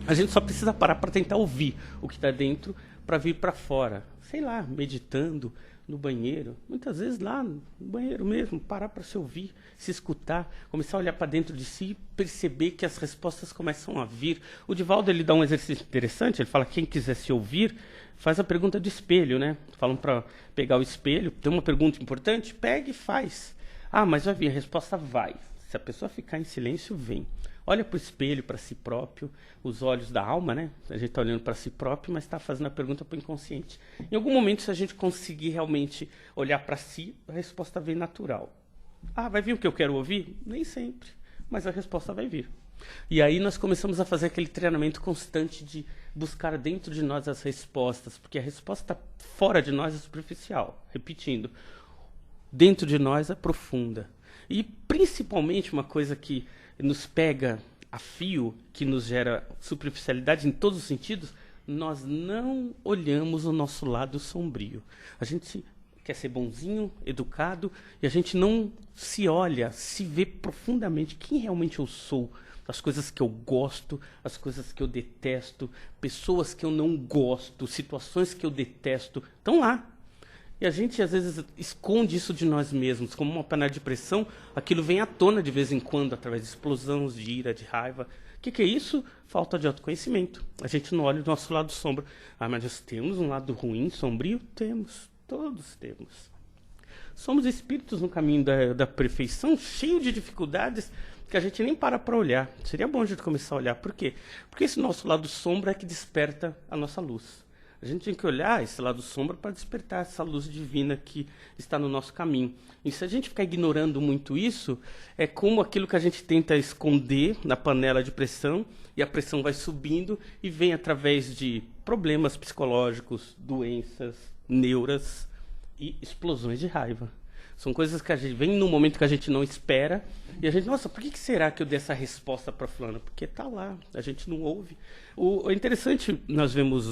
A gente só precisa parar para tentar ouvir o que está dentro para vir para fora. Sei lá, meditando no banheiro. Muitas vezes lá no banheiro mesmo, parar para se ouvir, se escutar, começar a olhar para dentro de si, perceber que as respostas começam a vir. O Divaldo, ele dá um exercício interessante, ele fala que quem quiser se ouvir, faz a pergunta do espelho, né? Falam para pegar o espelho, tem uma pergunta importante, pega e faz. Ah, mas vai vir, a resposta vai. Se a pessoa ficar em silêncio, vem. Olha para o espelho, para si próprio, os olhos da alma, né? A gente está olhando para si próprio, mas está fazendo a pergunta para o inconsciente. Em algum momento, se a gente conseguir realmente olhar para si, a resposta vem natural. Ah, vai vir o que eu quero ouvir? Nem sempre, mas a resposta vai vir. E aí nós começamos a fazer aquele treinamento constante de buscar dentro de nós as respostas, porque a resposta fora de nós é superficial. Repetindo, dentro de nós é profunda. E principalmente uma coisa que nos pega a fio, que nos gera superficialidade em todos os sentidos, nós não olhamos o nosso lado sombrio. A gente quer ser bonzinho, educado, e a gente não se olha, se vê profundamente quem realmente eu sou, as coisas que eu gosto, as coisas que eu detesto, pessoas que eu não gosto, situações que eu detesto, estão lá. E a gente, às vezes, esconde isso de nós mesmos. Como uma panela de pressão, aquilo vem à tona de vez em quando, através de explosão, de ira, de raiva. O que é isso? Falta de autoconhecimento. A gente não olha o nosso lado sombrio. Ah, mas nós temos um lado ruim, sombrio? Temos. Todos temos. Somos espíritos no caminho da perfeição, cheio de dificuldades que a gente nem para olhar. Seria bom a gente começar a olhar. Por quê? Porque esse nosso lado sombrio é que desperta a nossa luz. A gente tem que olhar esse lado sombra para despertar essa luz divina que está no nosso caminho. E se a gente ficar ignorando muito isso, é como aquilo que a gente tenta esconder na panela de pressão, e a pressão vai subindo e vem através de problemas psicológicos, doenças, neuras e explosões de raiva. São coisas que a gente vem num momento que a gente não espera, e a gente, nossa, por que será que eu dei essa resposta para fulano? Porque está lá, a gente não ouve. O interessante, nós vemos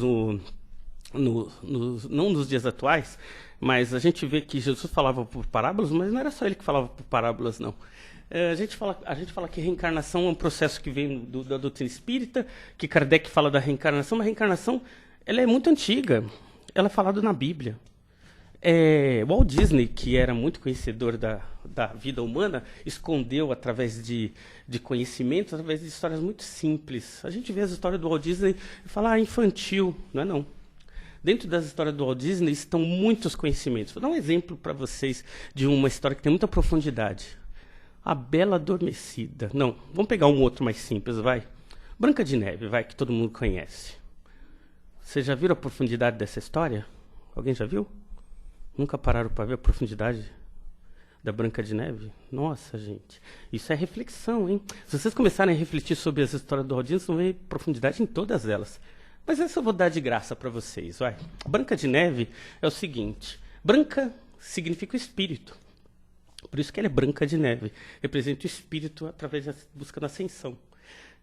não nos dias atuais, mas a gente vê que Jesus falava por parábolas, mas não era só ele que falava por parábolas, não. A gente fala que reencarnação é um processo que vem da doutrina espírita, que Kardec fala da reencarnação, mas a reencarnação ela é muito antiga, ela é falada na Bíblia. Walt Disney, que era muito conhecedor da vida humana, escondeu através de conhecimento, através de histórias muito simples. A gente vê as histórias do Walt Disney e fala, infantil, não é não. Dentro das histórias do Walt Disney estão muitos conhecimentos. Vou dar um exemplo para vocês de uma história que tem muita profundidade. A Bela Adormecida. Não, vamos pegar um outro mais simples, vai. Branca de Neve, vai, que todo mundo conhece. Vocês já viram a profundidade dessa história? Alguém já viu? Nunca pararam para ver a profundidade da Branca de Neve? Nossa, gente, isso é reflexão, hein? Se vocês começarem a refletir sobre as histórias do Walt Disney, vocês vão ver profundidade em todas elas. Mas essa eu vou dar de graça para vocês, vai. Branca de Neve é o seguinte, branca significa o espírito. Por isso que ela é Branca de Neve. Representa o espírito através da busca da ascensão.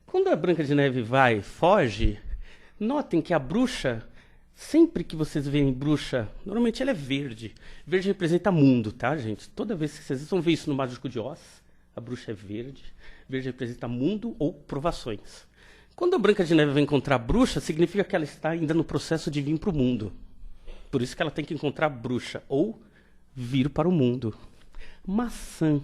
Quando a Branca de Neve foge, Notem que a bruxa, sempre que vocês veem bruxa, normalmente ela é verde. Verde representa mundo, tá, gente? Toda vez que vocês vão ver isso no Mágico de Oz, a bruxa é verde. Verde representa mundo ou provações. Quando a Branca de Neve vai encontrar a bruxa, significa que ela está ainda no processo de vir para o mundo. Por isso que ela tem que encontrar a bruxa, ou vir para o mundo. Maçã.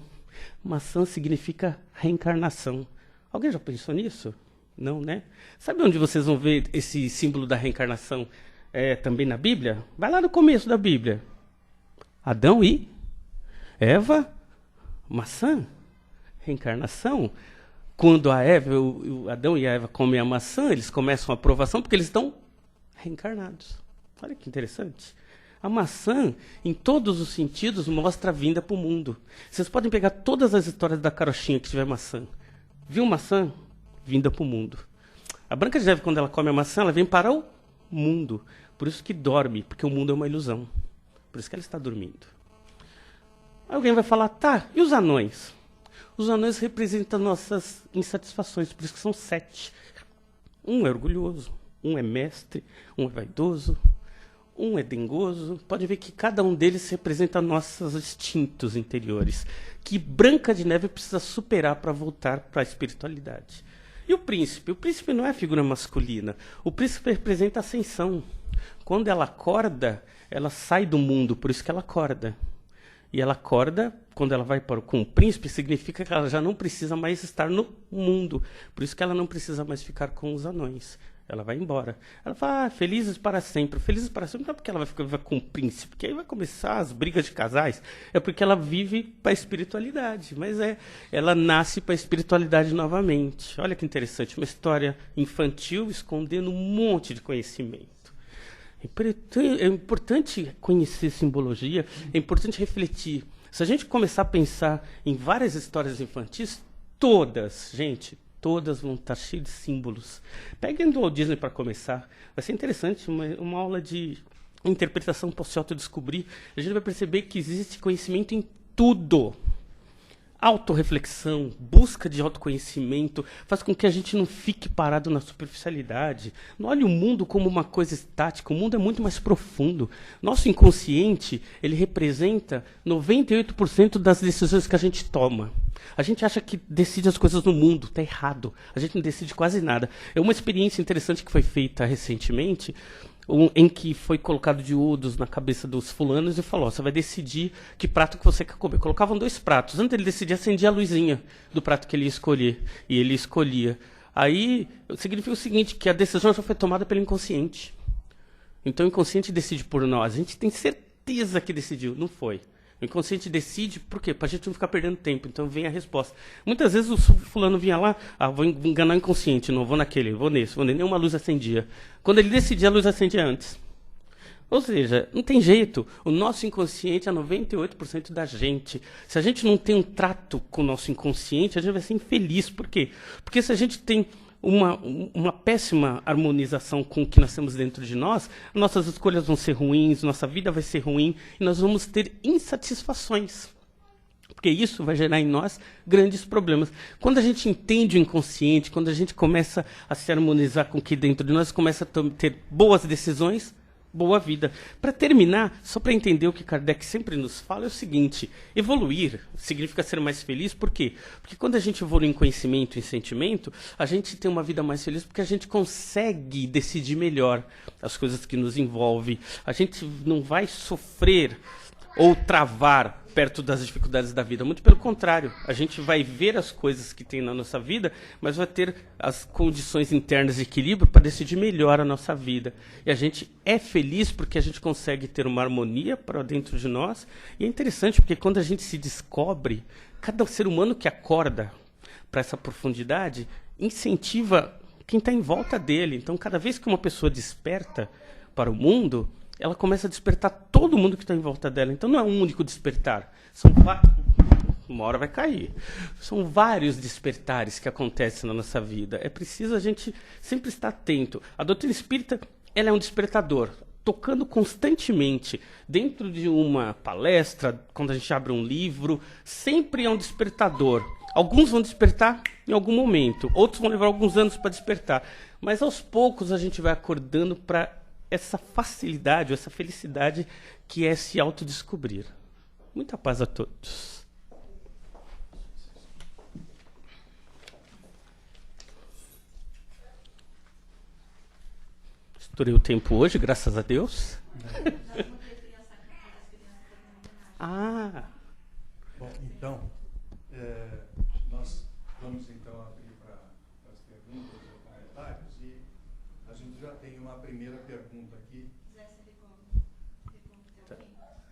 Maçã significa reencarnação. Alguém já pensou nisso? Não, né? Sabe onde vocês vão ver esse símbolo da reencarnação também na Bíblia? Vai lá no começo da Bíblia. Adão e Eva, maçã, reencarnação. Quando o Adão e a Eva comem a maçã, eles começam a provação porque eles estão reencarnados. Olha que interessante. A maçã, em todos os sentidos, mostra a vinda para o mundo. Vocês podem pegar todas as histórias da carochinha que tiver maçã. Viu maçã? Vinda para o mundo. A Branca de Neve, quando ela come a maçã, ela vem para o mundo. Por isso que dorme, porque o mundo é uma ilusão. Por isso que ela está dormindo. Aí alguém vai falar, tá, e os anões? Os anões representam nossas insatisfações, por isso que são 7. Um é orgulhoso, um é mestre, um é vaidoso, um é dengoso. Pode ver que cada um deles representa nossos instintos interiores, que Branca de Neve precisa superar para voltar para a espiritualidade. E o príncipe? O príncipe não é a figura masculina. O príncipe representa a ascensão. Quando ela acorda, ela sai do mundo, por isso que ela acorda. E ela acorda, quando ela vai com o príncipe, significa que ela já não precisa mais estar no mundo. Por isso que ela não precisa mais ficar com os anões. Ela vai embora. Ela fala, felizes para sempre. Felizes para sempre não é porque ela vai ficar com o príncipe, porque aí vai começar as brigas de casais. É porque ela vive para a espiritualidade. Mas ela nasce para a espiritualidade novamente. Olha que interessante, uma história infantil escondendo um monte de conhecimento. É importante conhecer simbologia, é importante refletir. Se a gente começar a pensar em várias histórias infantis, todas vão estar cheias de símbolos. Peguem do Walt Disney para começar. Vai ser interessante, uma aula de interpretação para se autodescobrir. A gente vai perceber que existe conhecimento em tudo. Autorreflexão, busca de autoconhecimento, faz com que a gente não fique parado na superficialidade. Não olhe o mundo como uma coisa estática, o mundo é muito mais profundo. Nosso inconsciente, ele representa 98% das decisões que a gente toma. A gente acha que decide as coisas no mundo, está errado. A gente não decide quase nada. É uma experiência interessante que foi feita recentemente, em que foi colocado diodos na cabeça dos fulanos e falou, você vai decidir que prato que você quer comer. Colocavam 2 pratos. Antes ele decidia, acendia a luzinha do prato que ele ia escolher. E ele escolhia. Aí, significa o seguinte, que a decisão já foi tomada pelo inconsciente. Então o inconsciente decide por nós. A gente tem certeza que decidiu. Não foi. O inconsciente decide, por quê? Para a gente não ficar perdendo tempo. Então vem a resposta. Muitas vezes o fulano vinha lá, vou enganar o inconsciente, não vou naquele, vou nesse, nenhuma luz acendia. Quando ele decidia, a luz acendia antes. Ou seja, não tem jeito. O nosso inconsciente é 98% da gente. Se a gente não tem um trato com o nosso inconsciente, a gente vai ser infeliz. Por quê? Porque se a gente tem uma péssima harmonização com o que nós temos dentro de nós, nossas escolhas vão ser ruins, nossa vida vai ser ruim, e nós vamos ter insatisfações. Porque isso vai gerar em nós grandes problemas. Quando a gente entende o inconsciente, quando a gente começa a se harmonizar com o que dentro de nós, começa a ter boas decisões, boa vida. Para terminar, só para entender o que Kardec sempre nos fala, é o seguinte, evoluir significa ser mais feliz, por quê? Porque quando a gente evolui em conhecimento e em sentimento, a gente tem uma vida mais feliz porque a gente consegue decidir melhor as coisas que nos envolvem. A gente não vai sofrer ou travar perto das dificuldades da vida. Muito pelo contrário, a gente vai ver as coisas que tem na nossa vida, mas vai ter as condições internas de equilíbrio para decidir melhor a nossa vida. E a gente é feliz porque a gente consegue ter uma harmonia para dentro de nós. E é interessante porque quando a gente se descobre, cada ser humano que acorda para essa profundidade incentiva quem está em volta dele. Então, cada vez que uma pessoa desperta para o mundo, ela começa a despertar todo mundo que está em volta dela. Então não é um único despertar. Uma hora vai cair. São vários despertares que acontecem na nossa vida. É preciso a gente sempre estar atento. A doutrina espírita, ela é um despertador, tocando constantemente. Dentro de uma palestra, quando a gente abre um livro, sempre é um despertador. Alguns vão despertar em algum momento, outros vão levar alguns anos para despertar. Mas aos poucos a gente vai acordando para essa facilidade, essa felicidade que é se autodescobrir. Muita paz a todos. Estourei o tempo hoje, graças a Deus.
Bom, então, nós vamos então abrir para as perguntas ou comentários e a gente já tem uma primeira pergunta aqui.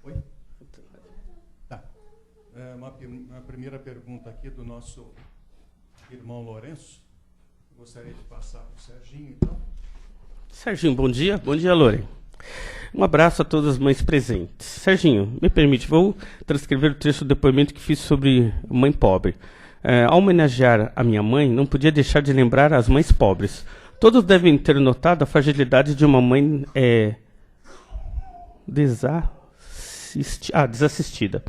Oi? Tá. Uma primeira pergunta aqui do nosso irmão Lourenço. Gostaria de passar para o Serginho, então.
Serginho, bom dia. Bom dia, Lore. Um abraço a todas as mães presentes. Serginho, me permite, vou transcrever o trecho do depoimento que fiz sobre mãe pobre. Ao homenagear a minha mãe, não podia deixar de lembrar as mães pobres. Todos devem ter notado a fragilidade de uma mãe desassistida.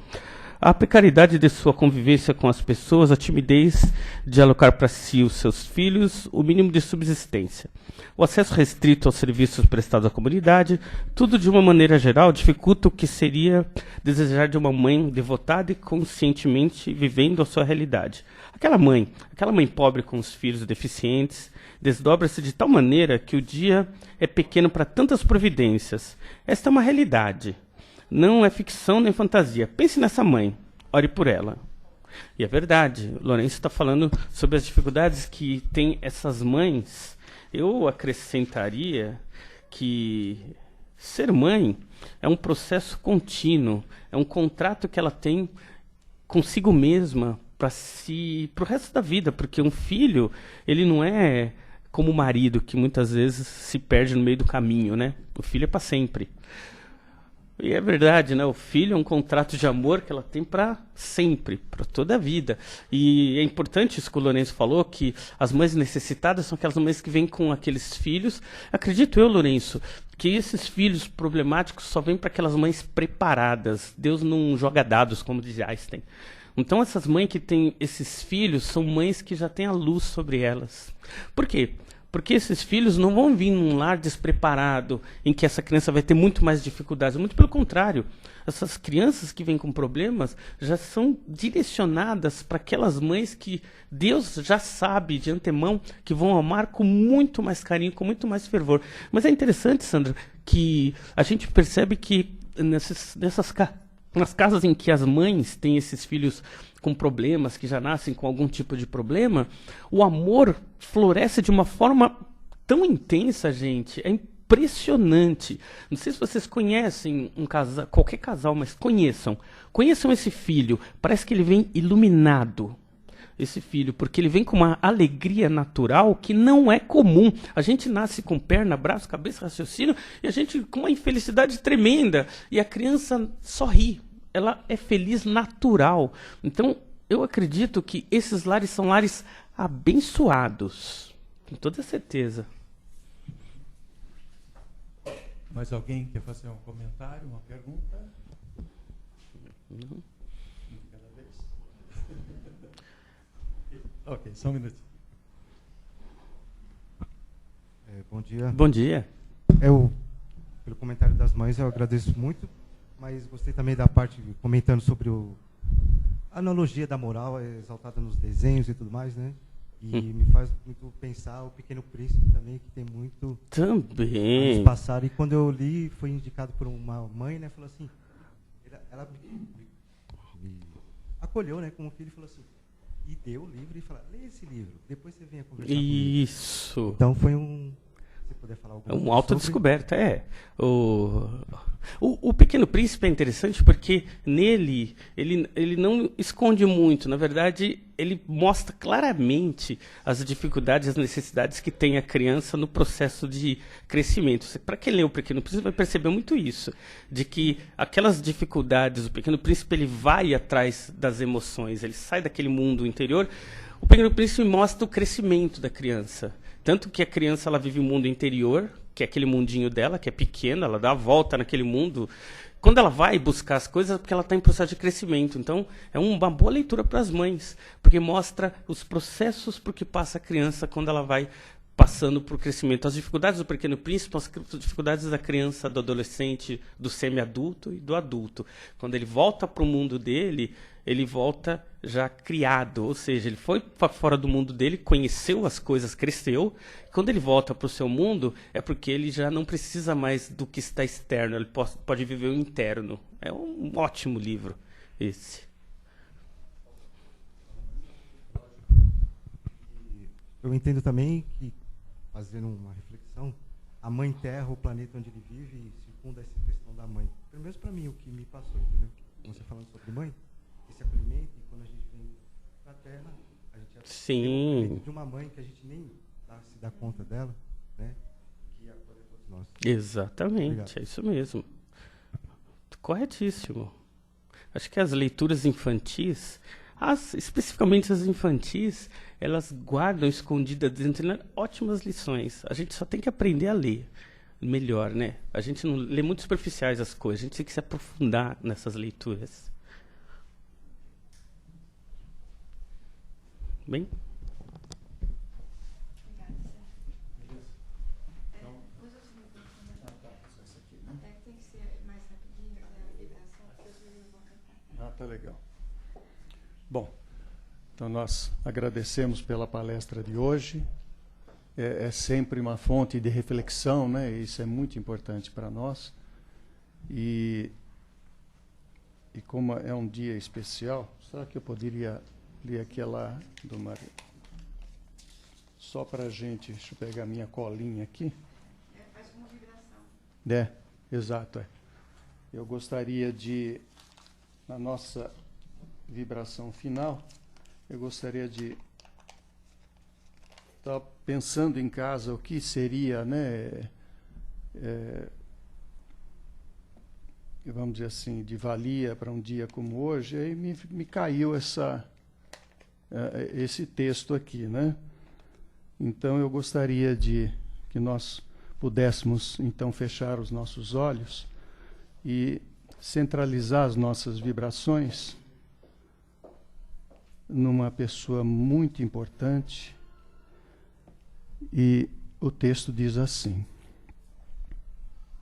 A precariedade de sua convivência com as pessoas, a timidez de alocar para si os seus filhos, o mínimo de subsistência. O acesso restrito aos serviços prestados à comunidade, tudo de uma maneira geral dificulta o que seria desejar de uma mãe devotada e conscientemente vivendo a sua realidade. Aquela mãe pobre com os filhos deficientes, desdobra-se de tal maneira que o dia é pequeno para tantas providências. Esta é uma realidade. Não é ficção nem fantasia. Pense nessa mãe, ore por ela. E é verdade, o Lourenço está falando sobre as dificuldades que tem essas mães. Eu acrescentaria que ser mãe é um processo contínuo, é um contrato que ela tem consigo mesma para o resto da vida, porque um filho, ele não é como o marido, que muitas vezes se perde no meio do caminho, né? O filho é para sempre. E é verdade, né? O filho é um contrato de amor que ela tem para sempre, para toda a vida. E é importante isso que o Lourenço falou, que as mães necessitadas são aquelas mães que vêm com aqueles filhos. Acredito eu, Lourenço, que esses filhos problemáticos só vêm para aquelas mães preparadas. Deus não joga dados, como diz Einstein. Então essas mães que têm esses filhos são mães que já têm a luz sobre elas. Por quê? Porque esses filhos não vão vir num lar despreparado, em que essa criança vai ter muito mais dificuldades. Muito pelo contrário. Essas crianças que vêm com problemas já são direcionadas para aquelas mães que Deus já sabe de antemão que vão amar com muito mais carinho, com muito mais fervor. Mas é interessante, Sandra, que a gente percebe que nas casas em que as mães têm esses filhos com problemas, que já nascem com algum tipo de problema, o amor floresce de uma forma tão intensa, gente. É impressionante. Não sei se vocês conhecem qualquer casal, mas conheçam. Conheçam esse filho. Parece que ele vem iluminado, esse filho, porque ele vem com uma alegria natural que não é comum. A gente nasce com perna, braço, cabeça, raciocínio, e a gente com uma infelicidade tremenda. E a criança sorri. Ela é feliz natural. Então, eu acredito que esses lares são lares abençoados. Com toda certeza.
Mais alguém quer fazer um comentário, uma pergunta?
Não.
Cada vez? Ok, só um minuto.
Bom dia.
Bom dia.
Pelo comentário das mães, eu agradeço muito. Mas gostei também da parte comentando sobre a analogia da moral exaltada nos desenhos e tudo mais, né? E me faz muito pensar o Pequeno Príncipe também, que tem muito
também
anos passaram. E quando eu li, foi indicado por uma mãe, né? Falou assim, ela me acolheu, né? Como filho, e falou assim, e deu o livro e falou, lê esse livro, depois você venha conversar comigo.
Isso.
Então foi se puder falar alguma coisa.
É uma autodescoberta, O Pequeno Príncipe é interessante porque nele ele não esconde muito. Na verdade, ele mostra claramente as dificuldades e as necessidades que tem a criança no processo de crescimento. Para quem lê o Pequeno Príncipe vai perceber muito isso, de que aquelas dificuldades, o Pequeno Príncipe ele vai atrás das emoções, ele sai daquele mundo interior. O Pequeno Príncipe mostra o crescimento da criança. Tanto que a criança ela vive o mundo interior, que é aquele mundinho dela, que é pequeno, ela dá a volta naquele mundo quando ela vai buscar as coisas, é porque ela está em processo de crescimento. Então, é uma boa leitura para as mães, porque mostra os processos por que passa a criança quando ela vai passando por crescimento. As dificuldades do Pequeno Príncipe, as dificuldades da criança, do adolescente, do semi-adulto e do adulto. Quando ele volta para o mundo dele, ele volta já criado, ou seja, ele foi para fora do mundo dele, conheceu as coisas, cresceu. Quando ele volta para o seu mundo, é porque ele já não precisa mais do que está externo, ele pode viver o interno. É um ótimo livro esse.
Eu entendo também que, fazendo uma reflexão, a mãe terra, o planeta onde ele vive, circunda essa questão da mãe. Pelo menos para mim, o que me passou, entendeu? Você falando sobre mãe, esse acolhimento, e quando a gente vem para a terra, a gente
Sim.
de uma mãe que a gente nem se dá conta dela, né? Que acolhe todos nós.
Exatamente,
Obrigado.
é isso mesmo. Corretíssimo. Acho que as leituras infantis, especificamente as infantis, elas guardam escondidas dentro ótimas lições. A gente só tem que aprender a ler melhor, né? A gente não lê muito superficiais as coisas, a gente tem que se aprofundar nessas leituras. Bem?
Tá legal. Bom, então nós agradecemos pela palestra de hoje. É sempre uma fonte de reflexão, né? Isso é muito importante para nós. E como é um dia especial, será que eu poderia ler aquela do Mário? Só para a gente, deixa eu pegar minha colinha aqui.
Faz uma vibração.
Exato. Eu gostaria de, na nossa vibração final, eu gostaria de estar pensando em casa o que seria, né, vamos dizer assim, de valia para um dia como hoje. Aí me caiu esse texto aqui, né? Então eu gostaria de que nós pudéssemos então fechar os nossos olhos e centralizar as nossas vibrações numa pessoa muito importante. E o texto diz assim,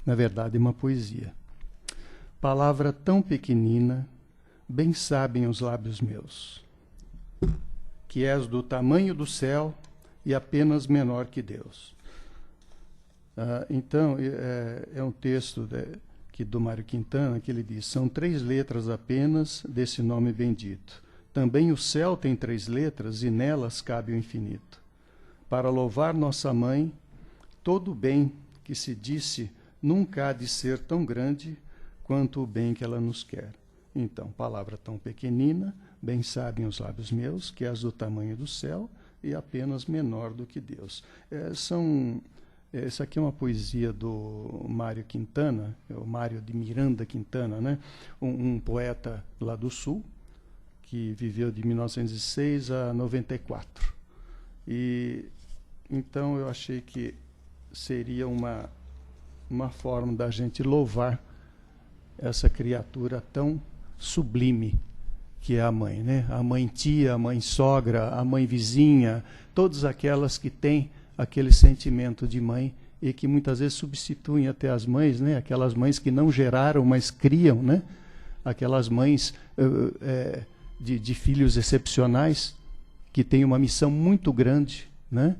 na verdade, uma poesia. Palavra tão pequenina, bem sabem os lábios meus, que és do tamanho do céu e apenas menor que Deus. Então, é um texto do Mário Quintana, que ele diz, são 3 letras apenas desse nome bendito. Também o céu tem 3 letras e nelas cabe o infinito. Para louvar nossa mãe, todo o bem que se disse nunca há de ser tão grande quanto o bem que ela nos quer. Então, palavra tão pequenina, bem sabem os lábios meus, que és do tamanho do céu e apenas menor do que Deus. Essa aqui é uma poesia do Mário Quintana, o Mário de Miranda Quintana, né? Um poeta lá do Sul, que viveu de 1906 a 94. E então eu achei que seria uma forma da gente louvar essa criatura tão sublime que é a mãe, né? A mãe tia, a mãe sogra, a mãe vizinha, todas aquelas que têm aquele sentimento de mãe e que muitas vezes substituem até as mães, né? Aquelas mães que não geraram, mas criam, né? Aquelas mães de filhos excepcionais que têm uma missão muito grande, né?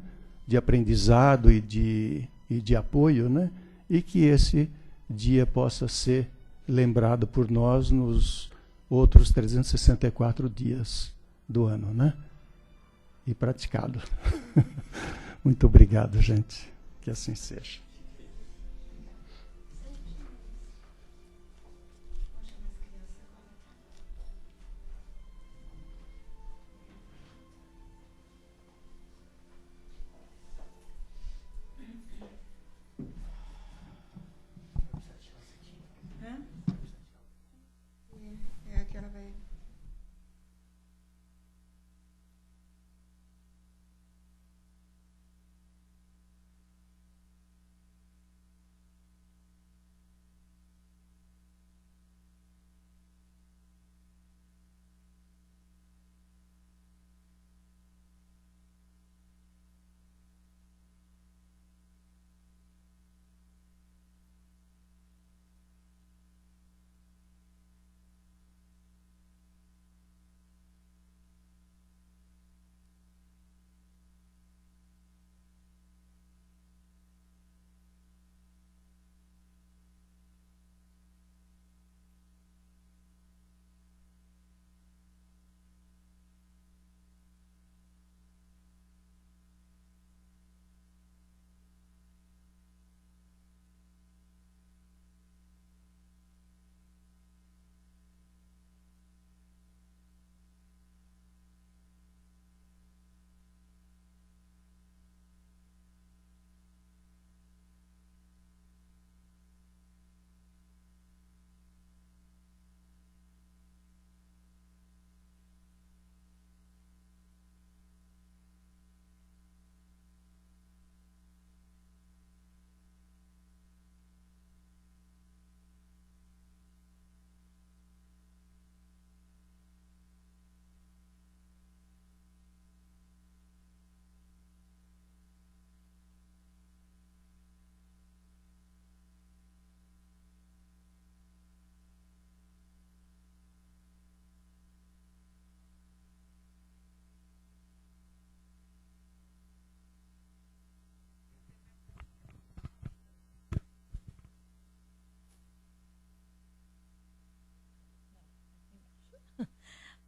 De aprendizado e de apoio, né? E que esse dia possa ser lembrado por nós nos outros 364 dias do ano, né? E praticado. Muito obrigado, gente. Que assim seja.
Que ela vai.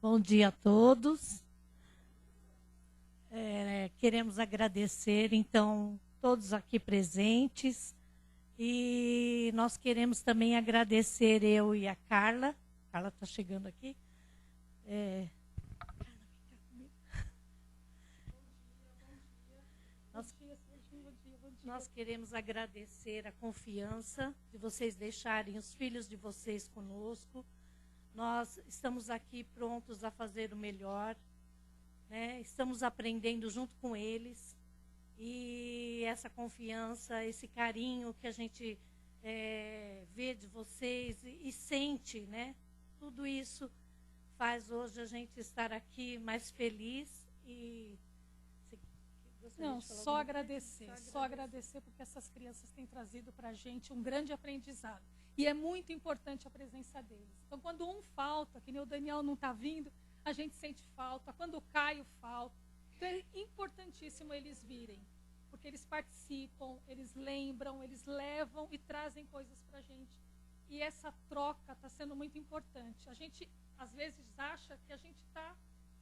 Bom dia a todos. Queremos agradecer, então, todos aqui presentes. E nós queremos também agradecer eu e a Carla. Carla está chegando aqui. Nós queremos agradecer a confiança de vocês deixarem os filhos de vocês conosco. Nós estamos aqui prontos a fazer o melhor, né? Estamos aprendendo junto com eles. E essa confiança, esse carinho que a gente vê de vocês e sente, né? Tudo isso faz hoje a gente estar aqui mais feliz e...
Não, só agradecer, porque essas crianças têm trazido para a gente um grande aprendizado. E é muito importante a presença deles. Então, quando um falta, que nem o Daniel não está vindo, a gente sente falta. Quando o Caio falta. Então, é importantíssimo eles virem, porque eles participam, eles lembram, eles levam e trazem coisas para a gente. E essa troca está sendo muito importante. A gente, às vezes, acha que a gente está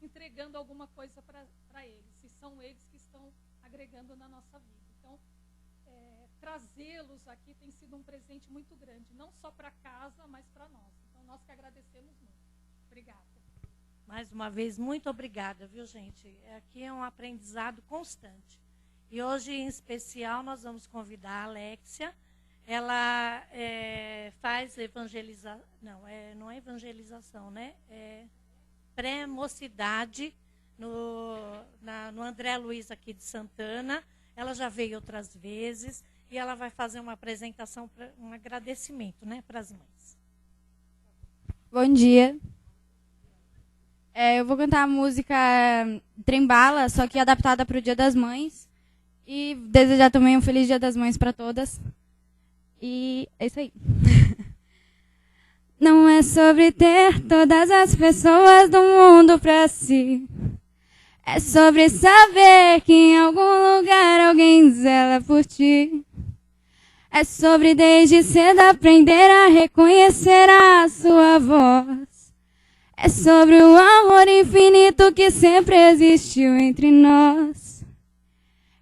entregando alguma coisa para eles, e são eles que estão agregando na nossa vida. Então, trazê-los aqui tem sido um presente muito grande, não só para casa, mas para nós. Então, nós que agradecemos muito. Obrigada.
Mais uma vez, muito obrigada, viu, gente? Aqui é um aprendizado constante. E hoje, em especial, nós vamos convidar a Alexia. Ela faz evangelização, não é evangelização, né? Pré-mocidade no André Luiz aqui de Santana. Ela já veio outras vezes e ela vai fazer uma apresentação, um agradecimento, né, para as mães.
Bom dia. Eu vou cantar a música Trembala, só que adaptada para o Dia das Mães. E desejar também um feliz Dia das Mães para todas. E é isso aí. Não é sobre ter todas as pessoas do mundo pra si. É sobre saber que em algum lugar alguém zela por ti. É sobre desde cedo aprender a reconhecer a sua voz. É sobre o amor infinito que sempre existiu entre nós.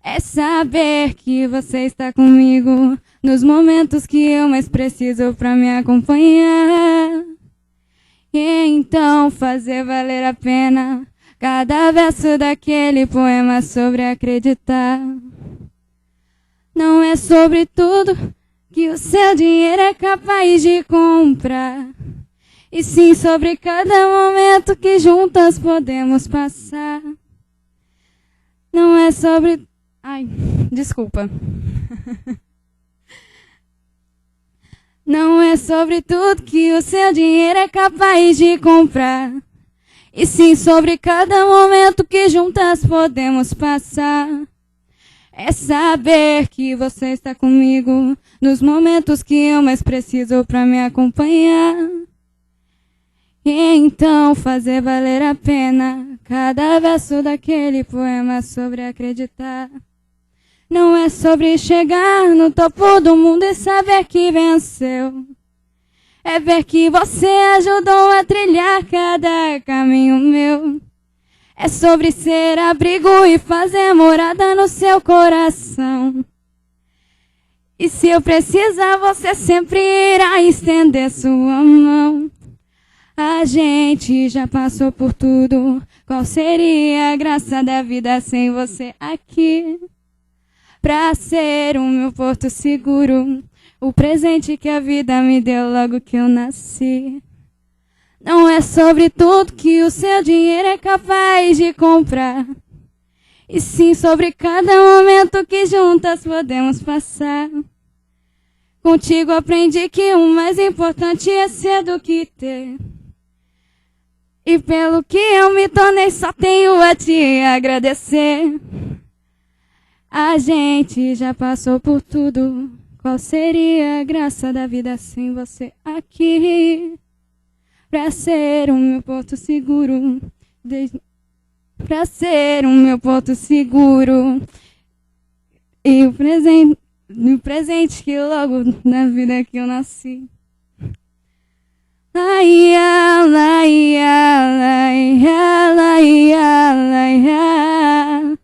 É saber que você está comigo nos momentos que eu mais preciso pra me acompanhar. E então fazer valer a pena cada verso daquele poema sobre acreditar. Não é sobre tudo que o seu dinheiro é capaz de comprar, e sim sobre cada momento que juntas podemos passar. Não é sobre... Ai, desculpa. Não é sobre tudo que o seu dinheiro é capaz de comprar, e sim sobre cada momento que juntas podemos passar. É saber que você está comigo nos momentos que eu mais preciso pra me acompanhar. E então fazer valer a pena cada verso daquele poema sobre acreditar. Não é sobre chegar no topo do mundo e saber que venceu. É ver que você ajudou a trilhar cada caminho meu. É sobre ser abrigo e fazer morada no seu coração. E se eu precisar, você sempre irá estender sua mão. A gente já passou por tudo. Qual seria a graça da vida sem você aqui? Pra ser o meu porto seguro, o presente que a vida me deu logo que eu nasci. Não é sobre tudo que o seu dinheiro é capaz de comprar, e sim sobre cada momento que juntas podemos passar. Contigo aprendi que o mais importante é ser do que ter. E pelo que eu me tornei só tenho a te agradecer. A gente já passou por tudo. Qual seria a graça da vida sem você aqui? Pra ser o meu porto seguro. Pra ser o meu porto seguro. E o presente que logo na vida que eu nasci. Laia, laia, laia, laia, laia.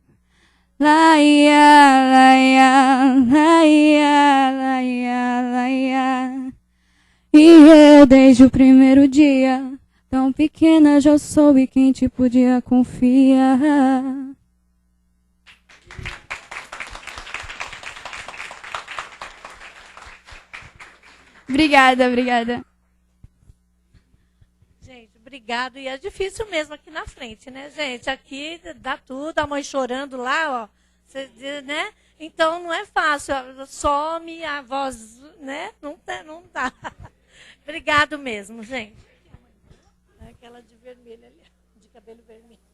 Laia, laia, laia, laia, laia. E eu desde o primeiro dia, tão pequena já soube quem te podia confiar. Obrigada, obrigada.
Gente, obrigado. E é difícil mesmo aqui na frente, né, gente? Aqui dá tudo, a mãe chorando lá, ó. Cê, né? Então não é fácil. Some a voz, né? Não dá. Obrigado mesmo, gente. Aquela de vermelho ali, de cabelo vermelho.